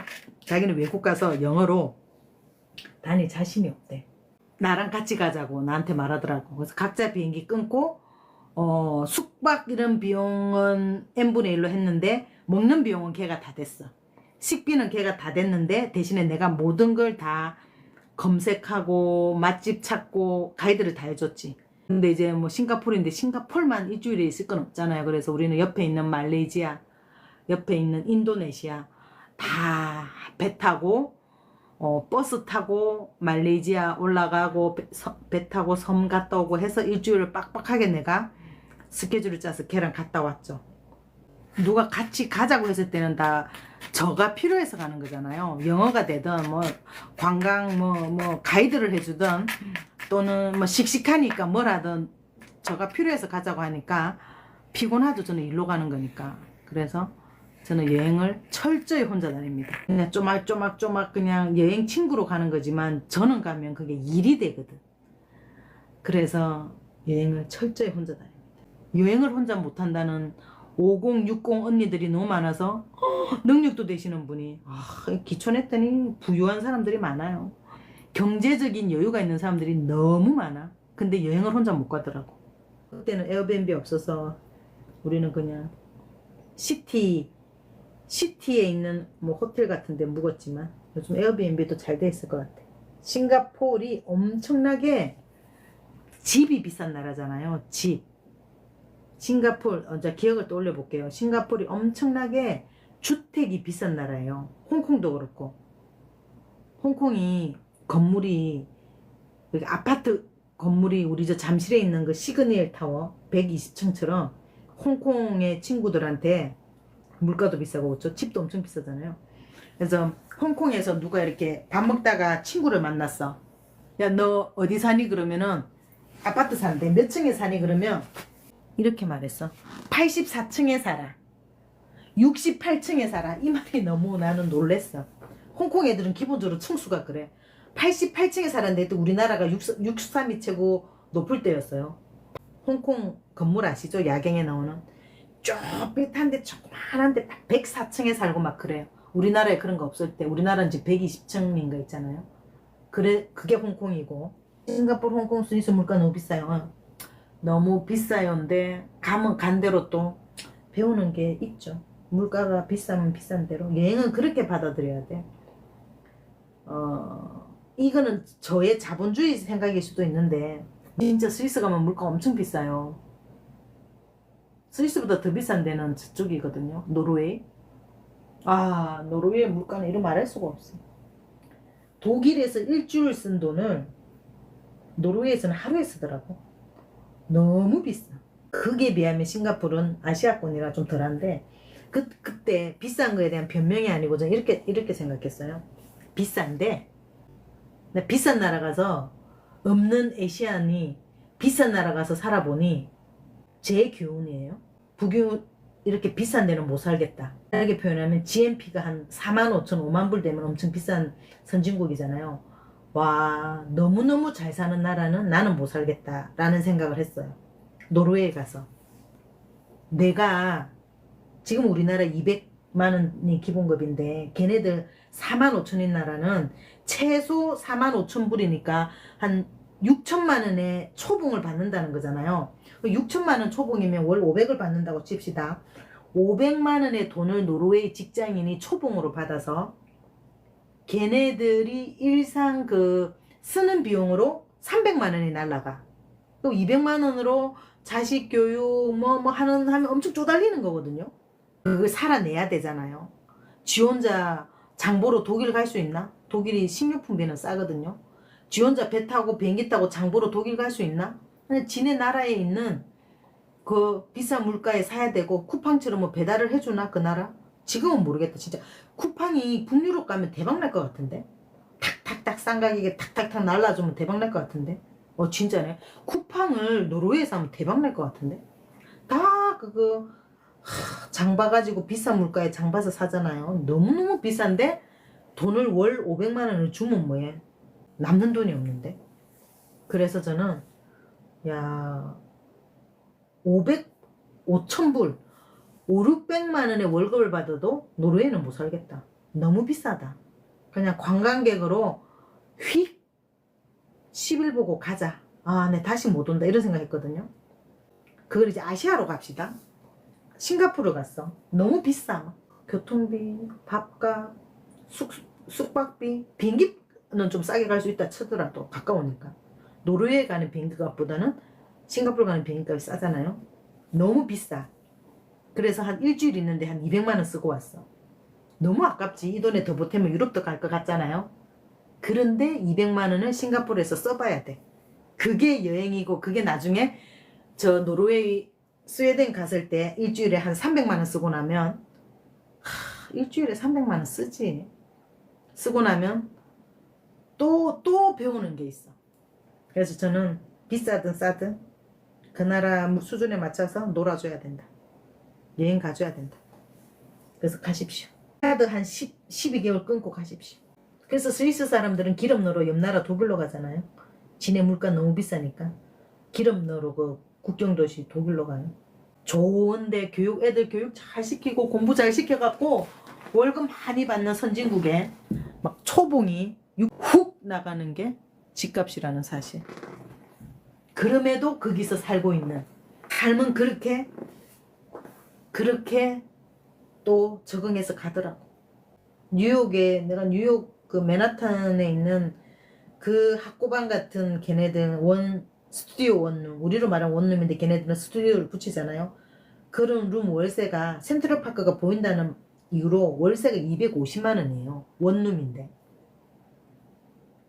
자기는 외국 가서 영어로 다닐 자신이 없대. 나랑 같이 가자고 나한테 말하더라고. 그래서 각자 비행기 끊고 숙박 이런 비용은 n분의 1로 했는데 먹는 비용은 걔가 다 됐어. 식비는 걔가 다 됐는데 대신에 내가 모든 걸 다 검색하고 맛집 찾고 가이드를 다 해줬지. 근데 이제 뭐 싱가포르인데 싱가포르만 일주일에 있을 건 없잖아요. 그래서 우리는 옆에 있는 말레이시아, 옆에 있는 인도네시아 다 배 타고 버스 타고 말레이시아 올라가고 배 타고 섬 갔다 오고 해서 일주일을 빡빡하게 내가 스케줄을 짜서 걔랑 갔다 왔죠. 누가 같이 가자고 했을 때는 다 저가 필요해서 가는 거잖아요. 영어가 되든 뭐 관광 뭐 가이드를 해주든 또는 뭐 씩씩하니까 뭐라든 저가 필요해서 가자고 하니까 피곤하죠. 저는 일로 가는 거니까. 그래서 저는 여행을 철저히 혼자 다닙니다. 그냥 쪼막쪼막 그냥 여행 친구로 가는 거지만 저는 가면 그게 일이 되거든. 그래서 여행을 철저히 혼자 다닙니다. 여행을 혼자 못한다는 50, 60 언니들이 너무 많아서 능력도 되시는 분이 기촌했더니 부유한 사람들이 많아요. 경제적인 여유가 있는 사람들이 너무 많아. 근데 여행을 혼자 못 가더라고. 그때는 에어비앤비 없어서 우리는 그냥 시티에 있는 뭐 호텔 같은 데 묵었지만 요즘 에어비앤비도 잘 돼 있을 것 같아. 싱가포르이 엄청나게 집이 비싼 나라잖아요. 집. 싱가포르, 자 기억을 떠올려 볼게요. 싱가포르이 엄청나게 주택이 비싼 나라예요. 홍콩도 그렇고. 홍콩이 건물이 아파트 건물이 우리 저 잠실에 있는 그 시그니엘 타워 120층처럼 홍콩의 친구들한테 물가도 비싸고 그렇죠. 집도 엄청 비싸잖아요. 그래서 홍콩에서 누가 이렇게 밥 먹다가 친구를 만났어. 야, 너 어디 사니? 그러면은 아파트 사는데 몇 층에 사니? 그러면 이렇게 말했어. 84층에 살아. 68층에 살아. 이 말이 너무 나는 놀랬어. 홍콩 애들은 기본적으로 층수가 그래. 88층에 살았는데 또 우리나라가 63이 최고 높을 때였어요. 홍콩 건물 아시죠? 야경에 나오는 쪼빛한데 조그만한데 104층에 살고 막 그래요. 우리나라에 그런 거 없을 때 우리나라는 지금 120층인 거 있잖아요. 그래 그게 홍콩이고 싱가포르 홍콩 스위스 물가 너무 비싸요. 너무 비싸요인데 가면 간 대로 또 배우는 게 있죠. 물가가 비싸면 비싼 대로 여행은 그렇게 받아들여야 돼. 이거는 저의 자본주의 생각일 수도 있는데 진짜 스위스 가면 물가 엄청 비싸요. 스위스보다 더 비싼 데는 저쪽이거든요. 노르웨이. 노르웨이 물가는 이런 말할 수가 없어. 독일에서 일주일 쓴 돈을 노르웨이에서는 하루에 쓰더라고. 너무 비싸. 그게 비하면 싱가포르는 아시아권이라 좀 덜한데 그때 비싼 거에 대한 변명이 아니고 저는 이렇게 생각했어요. 비싼데 비싼 나라 가서 없는 아시안이 비싼 나라 가서 살아보니 제 교훈이에요. 부교훈 이렇게 비싼 데는 못 살겠다. 이렇게 표현하면 GNP가 한 4만 5천 5만 불 되면 엄청 비싼 선진국이잖아요. 와 너무너무 잘 사는 나라는 나는 못 살겠다 라는 생각을 했어요. 노르웨이 가서 내가 지금 우리나라 200만 원이 기본급인데 걔네들 4만 5천인 나라는 최소 4만 5천 불이니까 한 6천만 원의 초봉을 받는다는 거잖아요. 6천만 원 초봉이면 월 500을 받는다고 칩시다. 500만 원의 돈을 노르웨이 직장인이 초봉으로 받아서 걔네들이 일상 그 쓰는 비용으로 300만 원이 날라가. 또 200만 원으로 자식 교육 하면 엄청 쪼달리는 거거든요. 그걸 살아내야 되잖아요. 지 혼자 장보러 독일 갈 수 있나? 독일이 식료품비는 싸거든요. 지 혼자 배 타고 비행기 타고 장보러 독일 갈 수 있나? 그냥 지네 나라에 있는 그 비싼 물가에 사야 되고 쿠팡처럼 뭐 배달을 해주나 그 나라? 지금은 모르겠다 진짜. 쿠팡이 북유럽 가면 대박 날 것 같은데. 탁탁탁 싼 가격에 탁탁탁 날라주면 대박 날 것 같은데. 진짜네. 쿠팡을 노르웨이에서 하면 대박 날 것 같은데. 다 그거 장 봐가지고 비싼 물가에 장 봐서 사잖아요. 너무너무 비싼데 돈을 월 500만 원을 주면 뭐해. 남는 돈이 없는데. 그래서 저는 야 5,000불 5, 600만 원의 월급을 받아도 노르웨이는 못 살겠다. 너무 비싸다. 그냥 관광객으로 휙 10일 보고 가자. 아, 네 다시 못 온다 이런 생각했거든요. 그걸 이제 아시아로 갑시다. 싱가포르 갔어. 너무 비싸. 교통비, 밥값, 숙박비, 비행기는 좀 싸게 갈 수 있다 치더라도 가까우니까. 노르웨이 가는 비행기 값보다는 싱가포르 가는 비행기 값이 싸잖아요. 너무 비싸. 그래서 한 일주일 있는데 한 200만 원 쓰고 왔어. 너무 아깝지. 이 돈에 더 보태면 유럽도 갈 것 같잖아요. 그런데 200만 원을 싱가포르에서 써봐야 돼. 그게 여행이고 그게 나중에 저 노르웨이 스웨덴 갔을 때 일주일에 한 300만 원 쓰고 나면 일주일에 300만 원 쓰지. 쓰고 나면 또 배우는 게 있어. 그래서 저는 비싸든 싸든 그 나라 수준에 맞춰서 놀아줘야 된다. 여행 가줘야 된다. 그래서 가십시오. 카드 한 12개월 끊고 가십시오. 그래서 스위스 사람들은 기름 넣으러 옆 나라 독일로 가잖아요. 지네 물가 너무 비싸니까 기름 넣으러 그 국경도시 독일로 가요. 좋은데 애들 교육 잘 시키고 공부 잘 시켜갖고 월급 많이 받는 선진국에 막 초봉이 훅 나가는 게 집값이라는 사실. 그럼에도 거기서 살고 있는 삶은 그렇게 또 적응해서 가더라고. 내가 뉴욕 그 맨하탄에 있는 그 학고방 같은 걔네들 스튜디오 원룸, 우리로 말하면 원룸인데 걔네들은 스튜디오를 붙이잖아요. 그런 룸 월세가 센트럴파크가 보인다는 이유로 월세가 250만 원이에요. 원룸인데.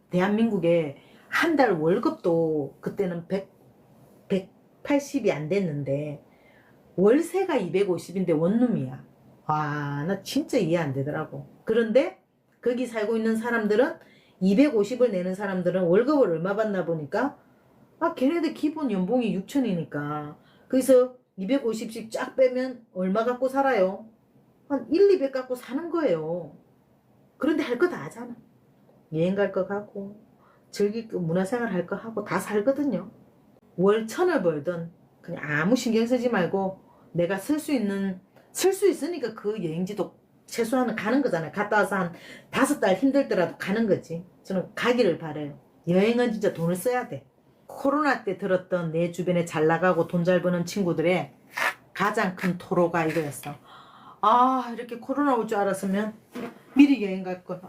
대한민국에 한 달 월급도 그때는 180이 안 됐는데 월세가 250인데 원룸이야. 와, 나 진짜 이해 안 되더라고. 그런데 거기 살고 있는 사람들은 250을 내는 사람들은 월급을 얼마 받나 보니까 걔네들 기본 연봉이 6천이니까 그래서 250씩 쫙 빼면 얼마 갖고 살아요? 한 1, 200 갖고 사는 거예요. 그런데 할 거 다 하잖아. 여행 갈 거 가고 즐길 거 문화생활 할 거 하고 다 살거든요. 월 1,000을 벌든 그냥 아무 신경 쓰지 말고 내가 쓸 수 있으니까 그 여행지도 최소한 가는 거잖아요. 갔다 와서 한 5달 힘들더라도 가는 거지. 저는 가기를 바라요. 여행은 진짜 돈을 써야 돼. 코로나 때 들었던 내 주변에 잘 나가고 돈 잘 버는 친구들의 가장 큰 토로가 이거였어. 이렇게 코로나 올 줄 알았으면 미리 여행 갈 걸.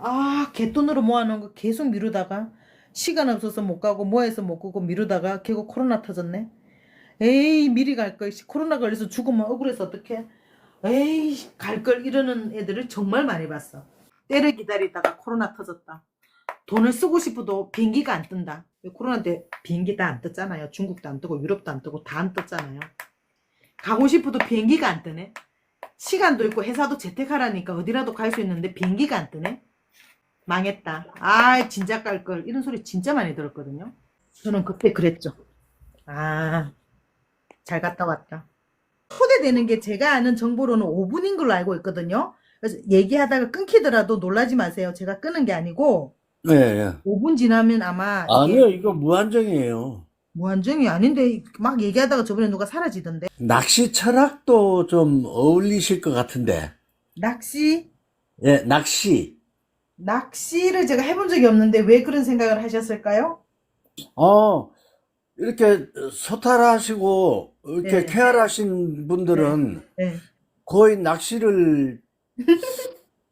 갯돈으로 모아놓은 거 계속 미루다가 시간 없어서 못 가고 뭐해서 못 가고 미루다가 결국 코로나 터졌네. 에이 미리 갈 걸. 코로나 걸려서 죽으면 억울해서 어떡해. 에이 갈 걸 이러는 애들을 정말 많이 봤어. 때를 기다리다가 코로나 터졌다. 돈을 쓰고 싶어도 비행기가 안 뜬다. 코로나 때 비행기 다 안 떴잖아요. 중국도 안 뜨고 유럽도 안 뜨고 다 안 떴잖아요. 가고 싶어도 비행기가 안 뜨네. 시간도 있고 회사도 재택하라니까 어디라도 갈 수 있는데 비행기가 안 뜨네. 망했다. 진작 갈 걸. 이런 소리 진짜 많이 들었거든요. 저는 그때 그랬죠. 잘 갔다 왔다. 초대되는 게 제가 아는 정보로는 5분인 걸로 알고 있거든요. 그래서 얘기하다가 끊기더라도 놀라지 마세요. 제가 끄는 게 아니고 예, 예. 5분 지나면 아마 아니요, 이거 무한정이에요. 무한정이 아닌데 막 얘기하다가 저번에 누가 사라지던데. 낚시 철학도 좀 어울리실 것 같은데. 낚시? 예, 낚시. 낚시를 제가 해본 적이 없는데 왜 그런 생각을 하셨을까요? 이렇게 소탈하시고, 이렇게 네. 쾌활하신 분들은 네. 거의 낚시를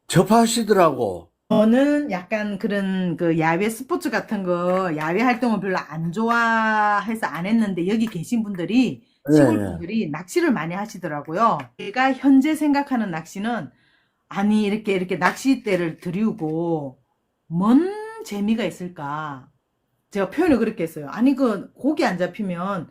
접하시더라고. 저는 약간 그런 그 야외 스포츠 같은 거, 야외 활동을 별로 안 좋아해서 안 했는데, 여기 계신 분들이, 예, 시골 예. 분들이 낚시를 많이 하시더라고요. 제가 현재 생각하는 낚시는, 아니, 이렇게 낚싯대를 들이우고, 뭔 재미가 있을까? 제가 표현을 그렇게 했어요. 아니, 그, 고기 안 잡히면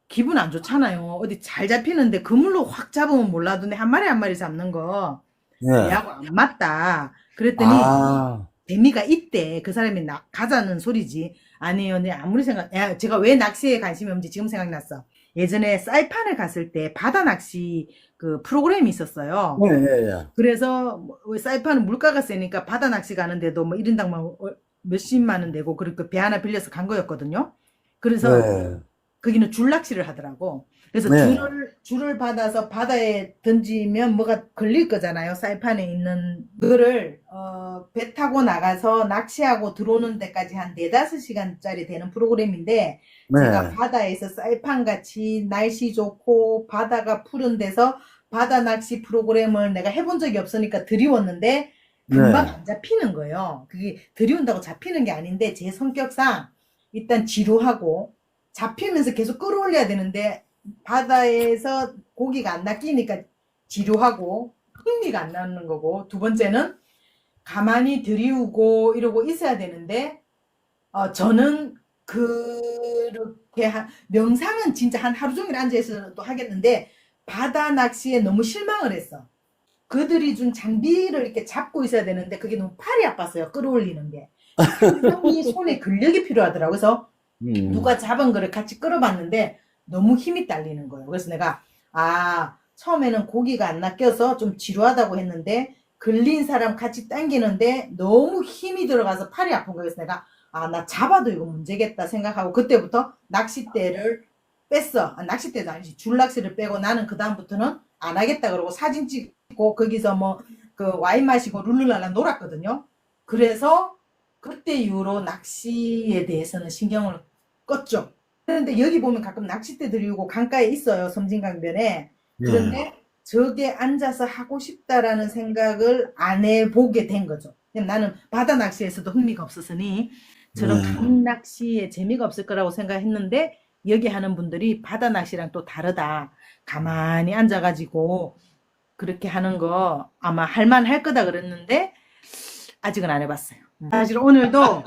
기분 안 좋잖아요. 어디 잘 잡히는데 그물로 확 잡으면 몰라도 내 한 마리 한 마리 잡는 거, 예. 내하고 안 맞다. 그랬더니, 아, 재미가 있대. 그 사람이 가자는 소리지. 아니요, 네, 아무리 제가 왜 낚시에 관심이 없는지 지금 생각났어. 예전에 사이판에 갔을 때 바다 낚시 그 프로그램이 있었어요. 예, 예, 예. 그래서 왜 사이판은 물가가 세니까 바다 낚시 가는데도 뭐 1인당 막 몇십만 원 내고 그렇게 배 하나 빌려서 간 거였거든요. 그래서 예, 거기는 줄낚시를 하더라고. 그래서 네. 줄을 받아서 바다에 던지면 뭐가 걸릴 거잖아요. 사이판에 있는 그거를 배 타고 나가서 낚시하고 들어오는 데까지 한 4~5시간짜리 되는 프로그램인데 제가 네. 바다에서 사이판 같이 날씨 좋고 바다가 푸른 데서 바다 낚시 프로그램을 내가 해본 적이 없으니까 들이웠는데 금방 네. 안 잡히는 거예요. 그게 들이운다고 잡히는 게 아닌데 제 성격상 일단 지루하고 잡히면서 계속 끌어올려야 되는데 바다에서 고기가 안 낚이니까 지루하고 흥미가 안 나는 거고 두 번째는 가만히 들이우고 이러고 있어야 되는데 저는 그렇게 명상은 진짜 한 하루 종일 앉아있어도 하겠는데 바다 낚시에 너무 실망을 했어. 그들이 준 장비를 이렇게 잡고 있어야 되는데 그게 너무 팔이 아팠어요. 끌어올리는 게. 상당히 손에 근력이 필요하더라고요. 그래서 음, 누가 잡은 거를 같이 끌어봤는데 너무 힘이 딸리는 거예요. 그래서 내가 처음에는 고기가 안 낚여서 좀 지루하다고 했는데 걸린 사람 같이 당기는데 너무 힘이 들어가서 팔이 아픈 거예요. 그래서 내가 나 잡아도 이거 문제겠다 생각하고 그때부터 낚싯대를 뺐어. 낚싯대도 아니지. 줄낚시를 빼고 나는 그다음부터는 안 하겠다 그러고 사진 찍고 거기서 뭐 그 와인 마시고 룰루랄라 놀았거든요. 그래서 그때 이후로 낚시에 대해서는 신경을 껐죠. 그런데 여기 보면 가끔 낚싯대 들이고 강가에 있어요. 섬진강변에. 예. 그런데 저게 앉아서 하고 싶다라는 생각을 안 해보게 된 거죠. 그냥 나는 바다 낚시에서도 흥미가 없었으니 저런 네. 강 낚시에 재미가 없을 거라고 생각했는데 여기 하는 분들이 바다 낚시랑 또 다르다. 가만히 앉아가지고 그렇게 하는 거 아마 할만할 거다 그랬는데 아직은 안 해봤어요. 사실 오늘도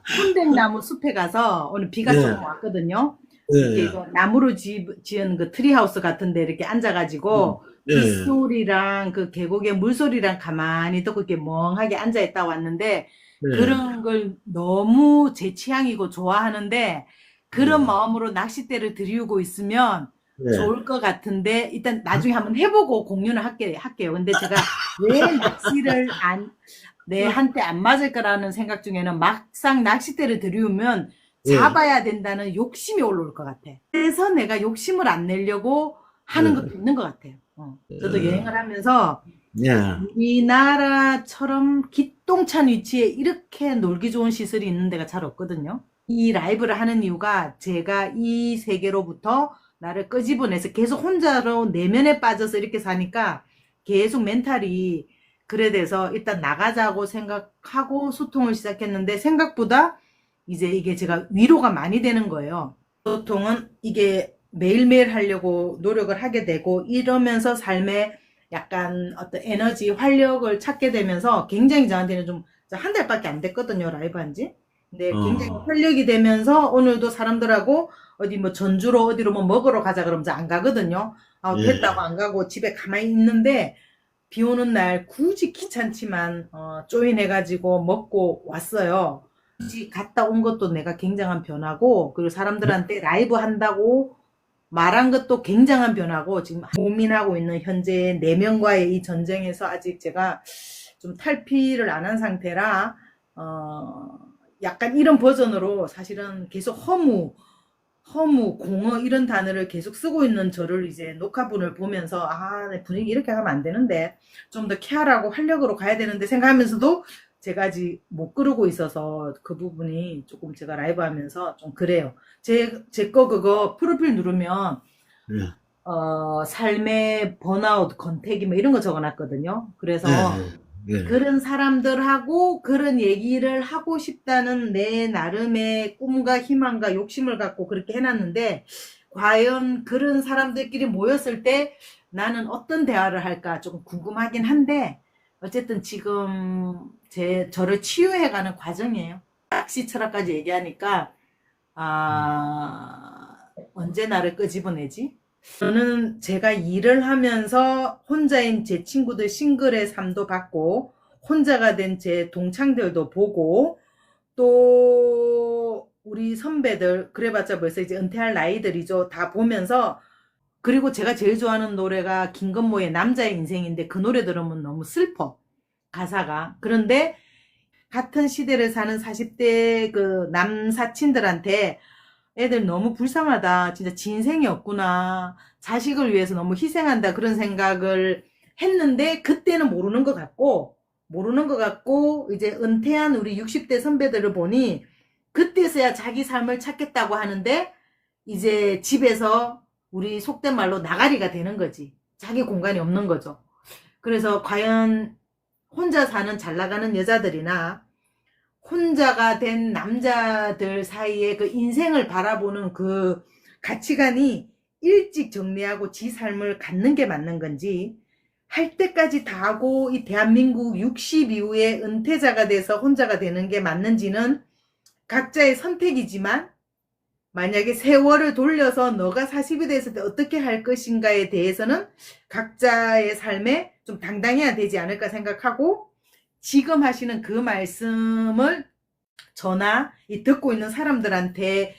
순백나무 숲에 가서 오늘 비가 조금 예, 왔거든요. 예, 이렇게 예. 이거 나무로 지은 그 트리하우스 같은데 이렇게 앉아가지고 예, 예. 빗소리랑 그 계곡의 물소리랑 가만히 듣고 이렇게 멍하게 앉아있다 왔는데 예, 그런 걸 너무 제 취향이고 좋아하는데 그런 예. 마음으로 낚싯대를 들이우고 있으면 예. 좋을 것 같은데 일단 나중에 한번 해보고 공유는 할게요. 근데 제가 왜 낚시를 내한테 안 맞을 거라는 생각 중에는 막상 낚싯대를 들이우면 예. 잡아야 된다는 욕심이 올라올 것 같아. 그래서 내가 욕심을 안 내려고 하는 것도 예. 있는 것 같아요. 저도 예. 여행을 하면서 예. 우리나라처럼 기똥찬 위치에 이렇게 놀기 좋은 시설이 있는 데가 잘 없거든요. 이 라이브를 하는 이유가 제가 이 세계로부터 나를 끄집어내서 계속 혼자로 내면에 빠져서 이렇게 사니까 계속 멘탈이 그래 돼서 일단 나가자고 생각하고 소통을 시작했는데 생각보다 이제 이게 제가 위로가 많이 되는 거예요. 소통은 이게 매일매일 하려고 노력을 하게 되고 이러면서 삶에 약간 어떤 에너지, 활력을 찾게 되면서 굉장히 저한테는 좀 한 달밖에 안 됐거든요, 라이브 한 지. 근데 굉장히 어, 활력이 되면서 오늘도 사람들하고 어디 뭐 전주로 어디로 뭐 먹으러 가자 그러면 안 가거든요. 됐다고 예. 안 가고 집에 가만히 있는데 비 오는 날 굳이 귀찮지만 조인해가지고 먹고 왔어요. 굳이 갔다 온 것도 내가 굉장한 변화고 그리고 사람들한테 라이브 한다고 말한 것도 굉장한 변화고 지금 고민하고 있는 현재 4명과의 이 전쟁에서 아직 제가 좀 탈피를 안 한 상태라 약간 이런 버전으로 사실은 계속 공허 이런 단어를 계속 쓰고 있는 저를 이제 녹화분을 보면서 내 분위기 이렇게 하면 안 되는데 좀 더 케어하고 활력으로 가야 되는데 생각하면서도 제가 아직 못 그러고 있어서 그 부분이 조금 제가 라이브 하면서 좀 그래요. 제 거 그거 프로필 누르면 예. 삶의 번아웃, 권태기 뭐 이런 거 적어놨거든요. 예. 그래서 네. 그런 사람들하고 그런 얘기를 하고 싶다는 내 나름의 꿈과 희망과 욕심을 갖고 그렇게 해놨는데, 과연 그런 사람들끼리 모였을 때 나는 어떤 대화를 할까 조금 궁금하긴 한데, 어쨌든 지금 저를 치유해가는 과정이에요. 낚시 철학까지 얘기하니까, 언제 나를 끄집어내지? 저는 제가 일을 하면서 혼자인 제 친구들 싱글의 삶도 봤고, 혼자가 된 제 동창들도 보고, 또 우리 선배들, 그래봤자 벌써 이제 은퇴할 나이들이죠. 다 보면서, 그리고 제가 제일 좋아하는 노래가 김건모의 남자의 인생인데, 그 노래 들으면 너무 슬퍼, 가사가. 그런데 같은 시대를 사는 40대 그 남사친들한테 애들 너무 불쌍하다, 진짜 진생이 없구나, 자식을 위해서 너무 희생한다, 그런 생각을 했는데, 그때는 모르는 것 같고 이제 은퇴한 우리 60대 선배들을 보니 그때서야 자기 삶을 찾겠다고 하는데, 이제 집에서 우리 속된 말로 나가리가 되는 거지. 자기 공간이 없는 거죠. 그래서 과연 혼자 사는 잘 나가는 여자들이나 혼자가 된 남자들 사이에 그 인생을 바라보는 그 가치관이 일찍 정리하고 지 삶을 갖는 게 맞는 건지, 할 때까지 다 하고 이 대한민국 60 이후에 은퇴자가 돼서 혼자가 되는 게 맞는지는 각자의 선택이지만, 만약에 세월을 돌려서 너가 40이 됐을 때 어떻게 할 것인가에 대해서는 각자의 삶에 좀 당당해야 되지 않을까 생각하고, 지금 하시는 그 말씀을 저나 이 듣고 있는 사람들한테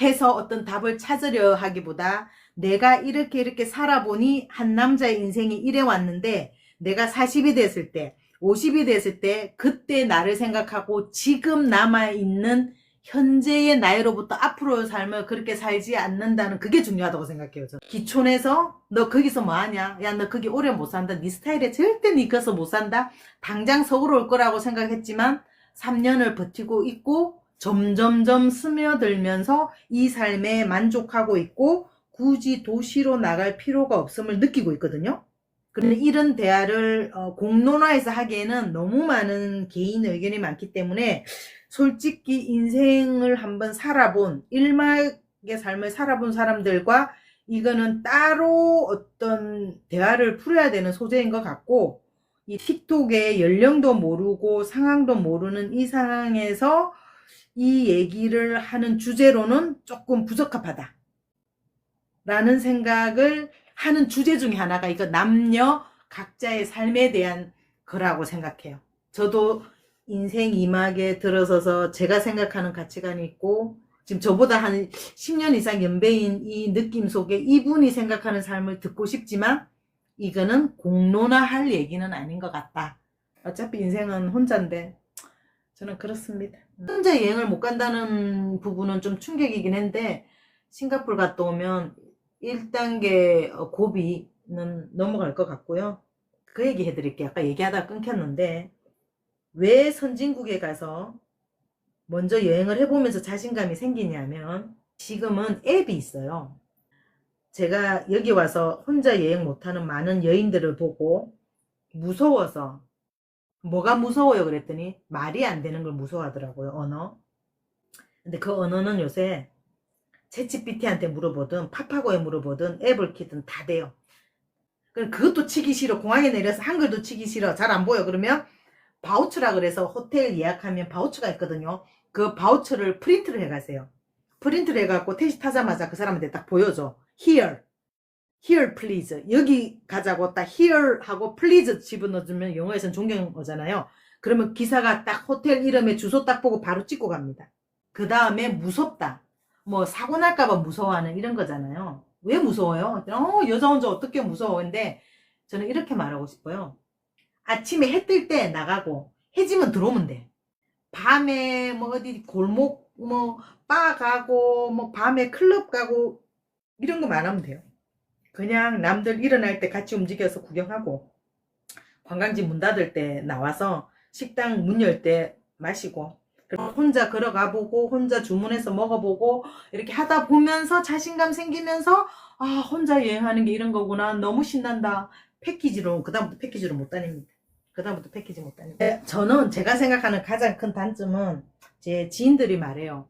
해서 어떤 답을 찾으려 하기보다, 내가 이렇게 살아보니 한 남자의 인생이 이래 왔는데, 내가 40이 됐을 때, 50이 됐을 때, 그때 나를 생각하고 지금 남아있는 현재의 나이로부터 앞으로의 삶을 그렇게 살지 않는다는, 그게 중요하다고 생각해요. 저는 기촌에서 너 거기서 뭐하냐, 야 너 거기 오래 못 산다, 네 스타일에 절대 네 거서 못 산다, 당장 서울 올 거라고 생각했지만 3년을 버티고 있고 점점점 스며들면서 이 삶에 만족하고 있고 굳이 도시로 나갈 필요가 없음을 느끼고 있거든요. 그런데 이런 대화를 공론화해서 하기에는 너무 많은 개인 의견이 많기 때문에, 솔직히 인생을 한번 살아본, 일막의 삶을 살아본 사람들과 이거는 따로 어떤 대화를 풀어야 되는 소재인 것 같고, 이 틱톡의 연령도 모르고 상황도 모르는 이 상황에서 이 얘기를 하는 주제로는 조금 부적합하다 라는 생각을 하는 주제 중에 하나가 이거 남녀 각자의 삶에 대한 거라고 생각해요. 저도 인생 이막에 들어서서 제가 생각하는 가치관이 있고, 지금 저보다 한 10년 이상 연배인 이 느낌 속에 이분이 생각하는 삶을 듣고 싶지만, 이거는 공론화할 얘기는 아닌 것 같다. 어차피 인생은 혼자인데, 저는 그렇습니다. 혼자 여행을 못 간다는 부분은 좀 충격이긴 한데, 싱가포르 갔다 오면 1단계 고비는 넘어갈 것 같고요. 그 얘기 해드릴게요. 아까 얘기하다가 끊겼는데, 왜 선진국에 가서 먼저 여행을 해보면서 자신감이 생기냐면, 지금은 앱이 있어요. 제가 여기 와서 혼자 여행 못하는 많은 여인들을 보고 무서워서, 뭐가 무서워요 그랬더니 말이 안 되는 걸 무서워하더라고요, 언어. 근데 그 언어는 요새 챗GPT한테 물어보든 파파고에 물어보든 앱을 키든 다 돼요. 그것도 치기 싫어, 공항에 내려서 한글도 치기 싫어, 잘 안 보여 그러면 바우처라 그래서 호텔 예약하면 바우처가 있거든요. 그 바우처를 프린트를 해가세요. 프린트를 해갖고 택시 타자마자 그 사람한테 딱 보여줘. Here please, 여기 가자고 딱 here 하고 please 집어넣어주면 영어에서는 존경어잖아요. 그러면 기사가 딱 호텔 이름에 주소 딱 보고 바로 찍고 갑니다. 그 다음에 무섭다, 뭐 사고 날까봐 무서워하는 이런 거잖아요. 왜 무서워요? 여자 혼자 어떻게 무서워? 근데 저는 이렇게 말하고 싶어요. 아침에 해 뜰 때 나가고 해 지면 들어오면 돼. 밤에 뭐 어디 골목 뭐 바 가고 뭐 밤에 클럽 가고 이런 거 말하면 돼요. 그냥 남들 일어날 때 같이 움직여서 구경하고, 관광지 문 닫을 때 나와서 식당 문 열 때 마시고, 그리고 혼자 걸어가 보고 혼자 주문해서 먹어보고, 이렇게 하다 보면서 자신감 생기면서, 혼자 여행하는 게 이런 거구나, 너무 신난다. 패키지로, 그 다음부터 패키지로 못 다닙니다. 그다음부터 패키지 못 다니고. 저는 제가 생각하는 가장 큰 단점은 제 지인들이 말해요.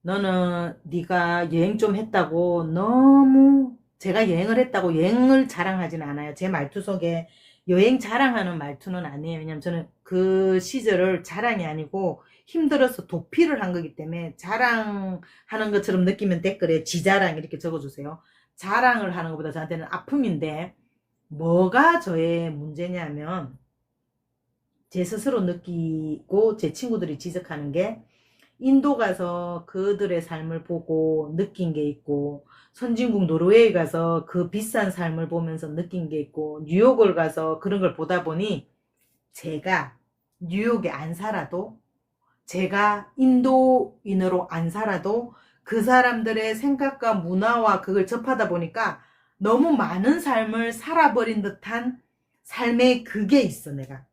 너는 네가 여행 좀 했다고 너무 제가 여행을 했다고 여행을 자랑하진 않아요. 제 말투 속에 여행 자랑하는 말투는 아니에요. 왜냐면 저는 그 시절을 자랑이 아니고 힘들어서 도피를 한 거기 때문에 자랑하는 것처럼 느끼면 댓글에 지자랑 이렇게 적어주세요. 자랑을 하는 것보다 저한테는 아픔인데 뭐가 저의 문제냐면 제 스스로 느끼고 제 친구들이 지적하는 게 인도 가서 그들의 삶을 보고 느낀 게 있고 선진국 노르웨이 가서 그 비싼 삶을 보면서 느낀 게 있고 뉴욕을 가서 그런 걸 보다 보니 제가 뉴욕에 안 살아도 제가 인도인으로 안 살아도 그 사람들의 생각과 문화와 그걸 접하다 보니까 너무 많은 삶을 살아버린 듯한 삶의 그게 있어 내가.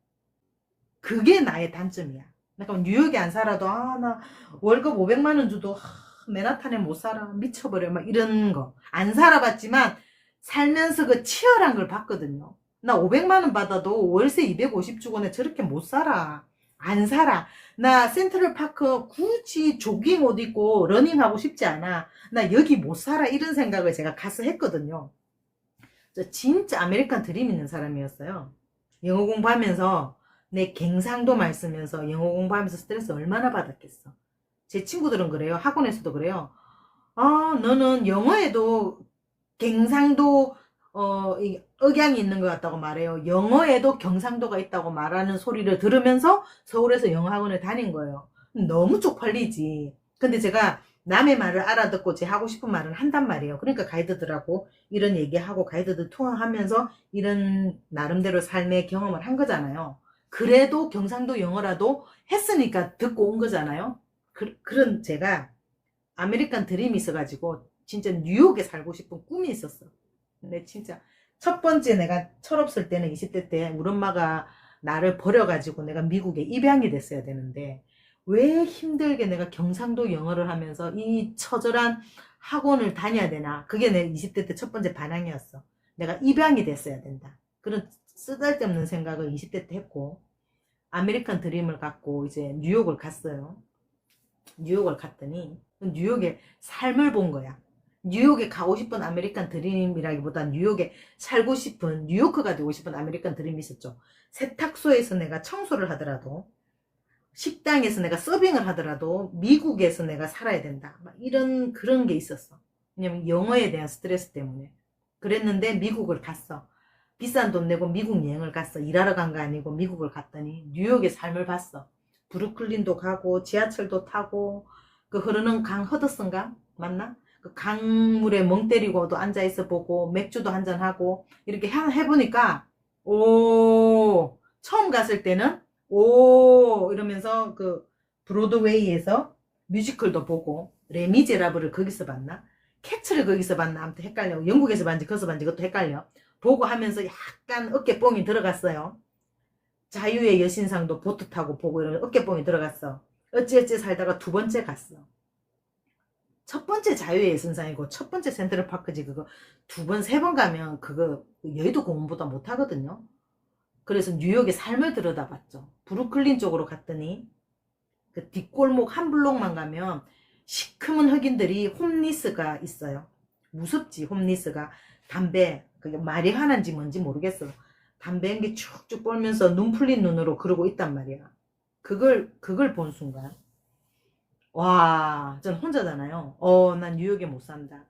그게 나의 단점이야. 그러니까 뉴욕에 안 살아도 나 월급 500만 원 줘도 맨하탄에 못 살아 미쳐버려 막 이런 거 안 살아봤지만 살면서 그 치열한 걸 봤거든요. 나 500만 원 받아도 월세 250 주고 내 저렇게 못 살아. 안 살아. 나 센트럴파크 굳이 조깅 옷 입고 러닝하고 싶지 않아. 나 여기 못 살아. 이런 생각을 제가 가서 했거든요. 저 진짜 아메리칸 드림 있는 사람이었어요. 영어 공부하면서 내 갱상도 쓰면서 영어 공부하면서 스트레스 얼마나 받았겠어. 제 친구들은 그래요. 학원에서도 그래요. 너는 영어에도 갱상도 억양이 있는 것 같다고 말해요. 영어에도 경상도가 있다고 말하는 소리를 들으면서 서울에서 영어학원을 다닌 거예요. 너무 쪽팔리지. 근데 제가 남의 말을 알아듣고 제 하고 싶은 말은 한단 말이에요. 그러니까 가이드들하고 이런 얘기하고 가이드들 투어하면서 이런 나름대로 삶의 경험을 한 거잖아요. 그래도 경상도 영어라도 했으니까 듣고 온 거잖아요. 그런 제가 아메리칸 드림이 있어가지고 진짜 뉴욕에 살고 싶은 꿈이 있었어. 근데 진짜 첫 번째 내가 철없을 때는 20대 때 우리 엄마가 나를 버려가지고 내가 미국에 입양이 됐어야 되는데 왜 힘들게 내가 경상도 영어를 하면서 이 처절한 학원을 다녀야 되나. 그게 내 20대 때 첫 번째 반항이었어. 내가 입양이 됐어야 된다. 그런 쓰잘데없는 생각을 20대 때 했고 아메리칸 드림을 갖고 이제 뉴욕을 갔어요. 뉴욕을 갔더니 뉴욕의 삶을 본 거야. 뉴욕에 가고 싶은 아메리칸 드림이라기보다 뉴욕에 살고 싶은 뉴요커가 되고 싶은 아메리칸 드림이 있었죠. 세탁소에서 내가 청소를 하더라도 식당에서 내가 서빙을 하더라도 미국에서 내가 살아야 된다. 막 이런 그런 게 있었어. 왜냐면 영어에 대한 스트레스 때문에. 그랬는데 미국을 갔어. 비싼 돈 내고 미국 여행을 갔어. 일하러 간 거 아니고 미국을 갔더니 뉴욕의 삶을 봤어. 브루클린도 가고 지하철도 타고 그 흐르는 강 허드슨강 맞나? 그 강물에 멍 때리고도 앉아있어 보고 맥주도 한잔 하고 이렇게 해보니까 오 처음 갔을 때는 오 이러면서 그 브로드웨이에서 뮤지컬도 보고 레미제라블을 거기서 봤나? 캐츠를 거기서 봤나? 아무튼 헷갈려. 영국에서 봤는지 거기서 봤는지 그것도 헷갈려. 보고 하면서 약간 어깨뽕이 들어갔어요. 자유의 여신상도 보트 타고 보고 이러면 어깨뽕이 들어갔어. 어찌어찌 살다가 두 번째 갔어. 첫 번째 자유의 여신상이고 첫 번째 센트럴파크지. 그거 두 번, 세 번 가면 그거 여의도 공원보다 못하거든요. 그래서 뉴욕의 삶을 들여다봤죠. 브루클린 쪽으로 갔더니 그 뒷골목 한 블록만 가면 시커먼 흑인들이 홈리스가 있어요. 무섭지. 홈리스가 담배 그게 마리화나인지 뭔지 모르겠어. 담배 연기 쭉쭉 뻘면서 눈 풀린 눈으로 그러고 있단 말이야. 그걸 본 순간 와, 전 혼자잖아요. 난 뉴욕에 못 산다.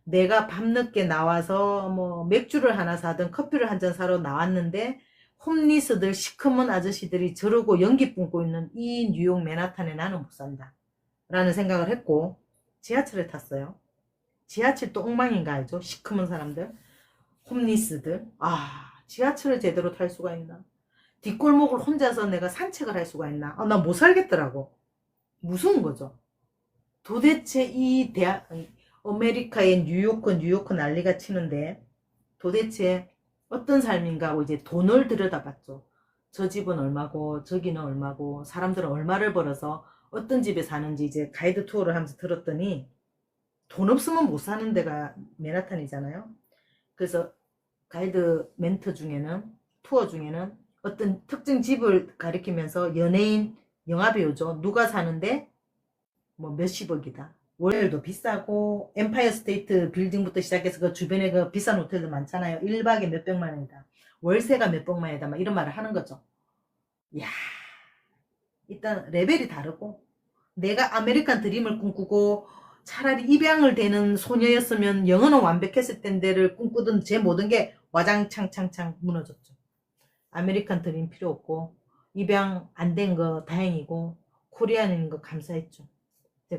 내가 밤늦게 나와서 뭐 맥주를 하나 사든 커피를 한 잔 사러 나왔는데 홈리스들 시커먼 아저씨들이 저러고 연기 뿜고 있는 이 뉴욕 맨하탄에 나는 못 산다. 라는 생각을 했고 지하철에 탔어요. 지하철 또 엉망인가 알죠? 시커먼 사람들. 홈리스들. 지하철을 제대로 탈 수가 있나? 뒷골목을 혼자서 내가 산책을 할 수가 있나? 난 못 살겠더라고. 무서운 거죠. 도대체 이 아메리카의 뉴요커 난리가 치는데 도대체 어떤 삶인가 하고 이제 돈을 들여다봤죠. 저 집은 얼마고 저기는 얼마고 사람들은 얼마를 벌어서 어떤 집에 사는지 이제 가이드 투어를 하면서 들었더니 돈 없으면 못 사는 데가 맨하탄이잖아요. 그래서 가이드 멘트 중에는 투어 중에는 어떤 특정 집을 가리키면서 연예인, 영화배우죠. 누가 사는데 뭐 몇십억이다. 월요일도 비싸고 엠파이어 스테이트 빌딩부터 시작해서 그 주변에 그 비싼 호텔도 많잖아요. 1박에 몇백만 원이다. 월세가 몇백만 원이다. 막 이런 말을 하는 거죠. 야, 일단 레벨이 다르고 내가 아메리칸 드림을 꿈꾸고 차라리 입양을 되는 소녀였으면 영어는 완벽했을 텐데를 꿈꾸던 제 모든 게 와장창창창 무너졌죠. 아메리칸 드림 필요 없고 입양 안 된 거 다행이고 코리안인 거 감사했죠.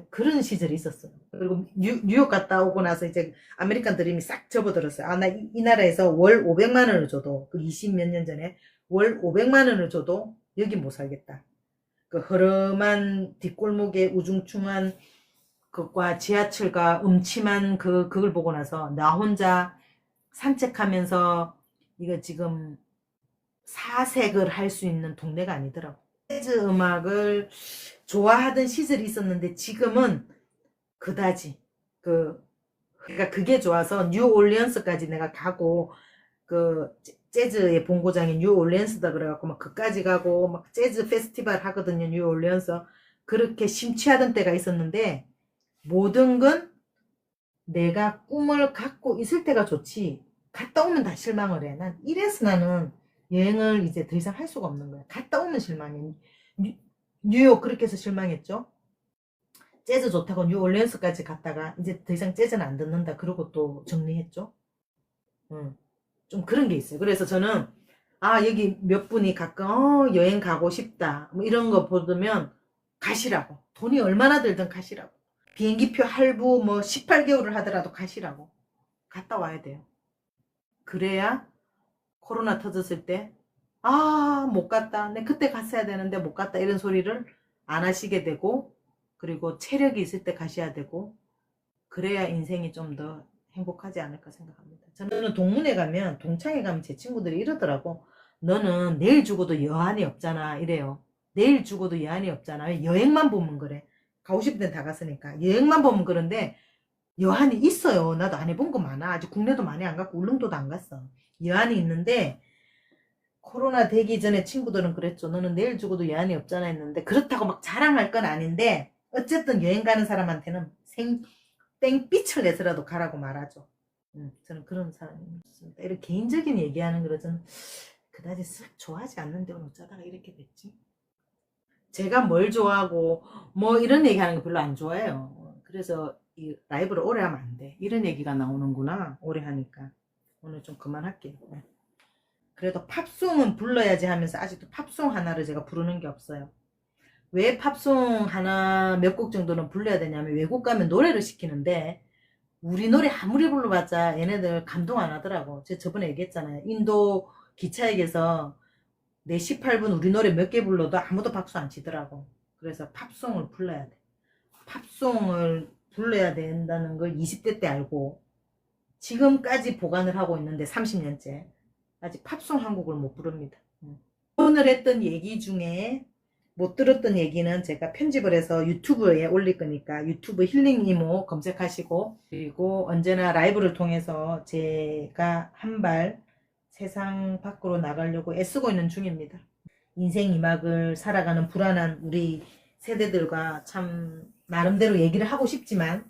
그런 시절이 있었어요. 그리고 뉴욕 갔다 오고 나서 이제 아메리칸 드림이 싹 접어들었어요. 아, 나 이 나라에서 월 500만 원을 줘도 그 20 몇 년 전에 월 500만 원을 줘도 여기 못 살겠다. 그 허름한 뒷골목에 우중충한 그과 지하철과 음침한 그걸 보고 나서 나 혼자 산책하면서 이거 지금 사색을 할 수 있는 동네가 아니더라고. 재즈 음악을 좋아하던 시절이 있었는데 지금은 그다지 그러니까 그게 좋아서 뉴올리언스까지 내가 가고 그 재즈의 본고장이 뉴올리언스다 그래갖고 막 그까지 가고 막 재즈 페스티벌 하거든요. 뉴올리언스. 그렇게 심취하던 때가 있었는데 모든 건 내가 꿈을 갖고 있을 때가 좋지 갔다 오면 다 실망을 해. 난 이래서 나는 여행을 이제 더 이상 할 수가 없는 거야. 갔다 오면 실망해. 뉴욕 그렇게 해서 실망했죠. 재즈 좋다고 뉴올리언스까지 갔다가 이제 더 이상 재즈는 안 듣는다 그러고 또 정리했죠. 좀 그런 게 있어요. 그래서 저는 아 여기 몇 분이 가끔 여행 가고 싶다 뭐 이런 거 보면 가시라고. 돈이 얼마나 들든 가시라고. 비행기표 할부 뭐 18개월을 하더라도 가시라고. 갔다 와야 돼요. 그래야 코로나 터졌을 때 아, 못 갔다. 내 그때 갔어야 되는데 못 갔다. 이런 소리를 안 하시게 되고, 그리고 체력이 있을 때 가셔야 되고, 그래야 인생이 좀 더 행복하지 않을까 생각합니다. 저는 동문회 가면, 동창회 가면 제 친구들이 이러더라고. 너는 내일 죽어도 여한이 없잖아. 이래요. 내일 죽어도 여한이 없잖아. 여행만 보면 그래. 가고 싶은 데는 다 갔으니까. 여행만 보면 그런데, 여한이 있어요. 나도 안 해본 거 많아. 아직 국내도 많이 안 갔고, 울릉도도 안 갔어. 여한이 있는데, 코로나 되기 전에 친구들은 그랬죠. 너는 내일 죽어도 여한이 없잖아 했는데 그렇다고 막 자랑할 건 아닌데 어쨌든 여행 가는 사람한테는 땡빛을 내서라도 가라고 말하죠. 저는 그런 사람입니다. 이렇게 개인적인 얘기하는 거 저는 그다지 쓱 좋아하지 않는데 오늘 어쩌다가 이렇게 됐지. 제가 뭘 좋아하고 뭐 이런 얘기하는 거 별로 안 좋아해요. 그래서 이 라이브를 오래 하면 안 돼. 이런 얘기가 나오는구나. 오래 하니까. 오늘 좀 그만할게요. 그래도 팝송은 불러야지 하면서 아직도 팝송 하나를 제가 부르는 게 없어요. 왜 팝송 하나 몇 곡 정도는 불러야 되냐면 외국 가면 노래를 시키는데 우리 노래 아무리 불러봤자 얘네들 감동 안 하더라고. 제가 저번에 얘기했잖아요. 인도 기차역에서 내 18분 우리 노래 몇 개 불러도 아무도 박수 안 치더라고. 그래서 팝송을 불러야 돼. 팝송을 불러야 된다는 걸 20대 때 알고 지금까지 보관을 하고 있는데 30년째 아직 팝송 한 곡을 못 부릅니다. 오늘 했던 얘기 중에 못 들었던 얘기는 제가 편집을 해서 유튜브에 올릴 거니까 유튜브 힐링 이모 검색하시고 그리고 언제나 라이브를 통해서 제가 한 발 세상 밖으로 나가려고 애쓰고 있는 중입니다. 인생 이막을 살아가는 불안한 우리 세대들과 참 나름대로 얘기를 하고 싶지만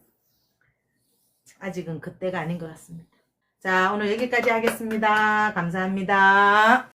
아직은 그때가 아닌 것 같습니다. 자, 오늘 여기까지 하겠습니다. 감사합니다.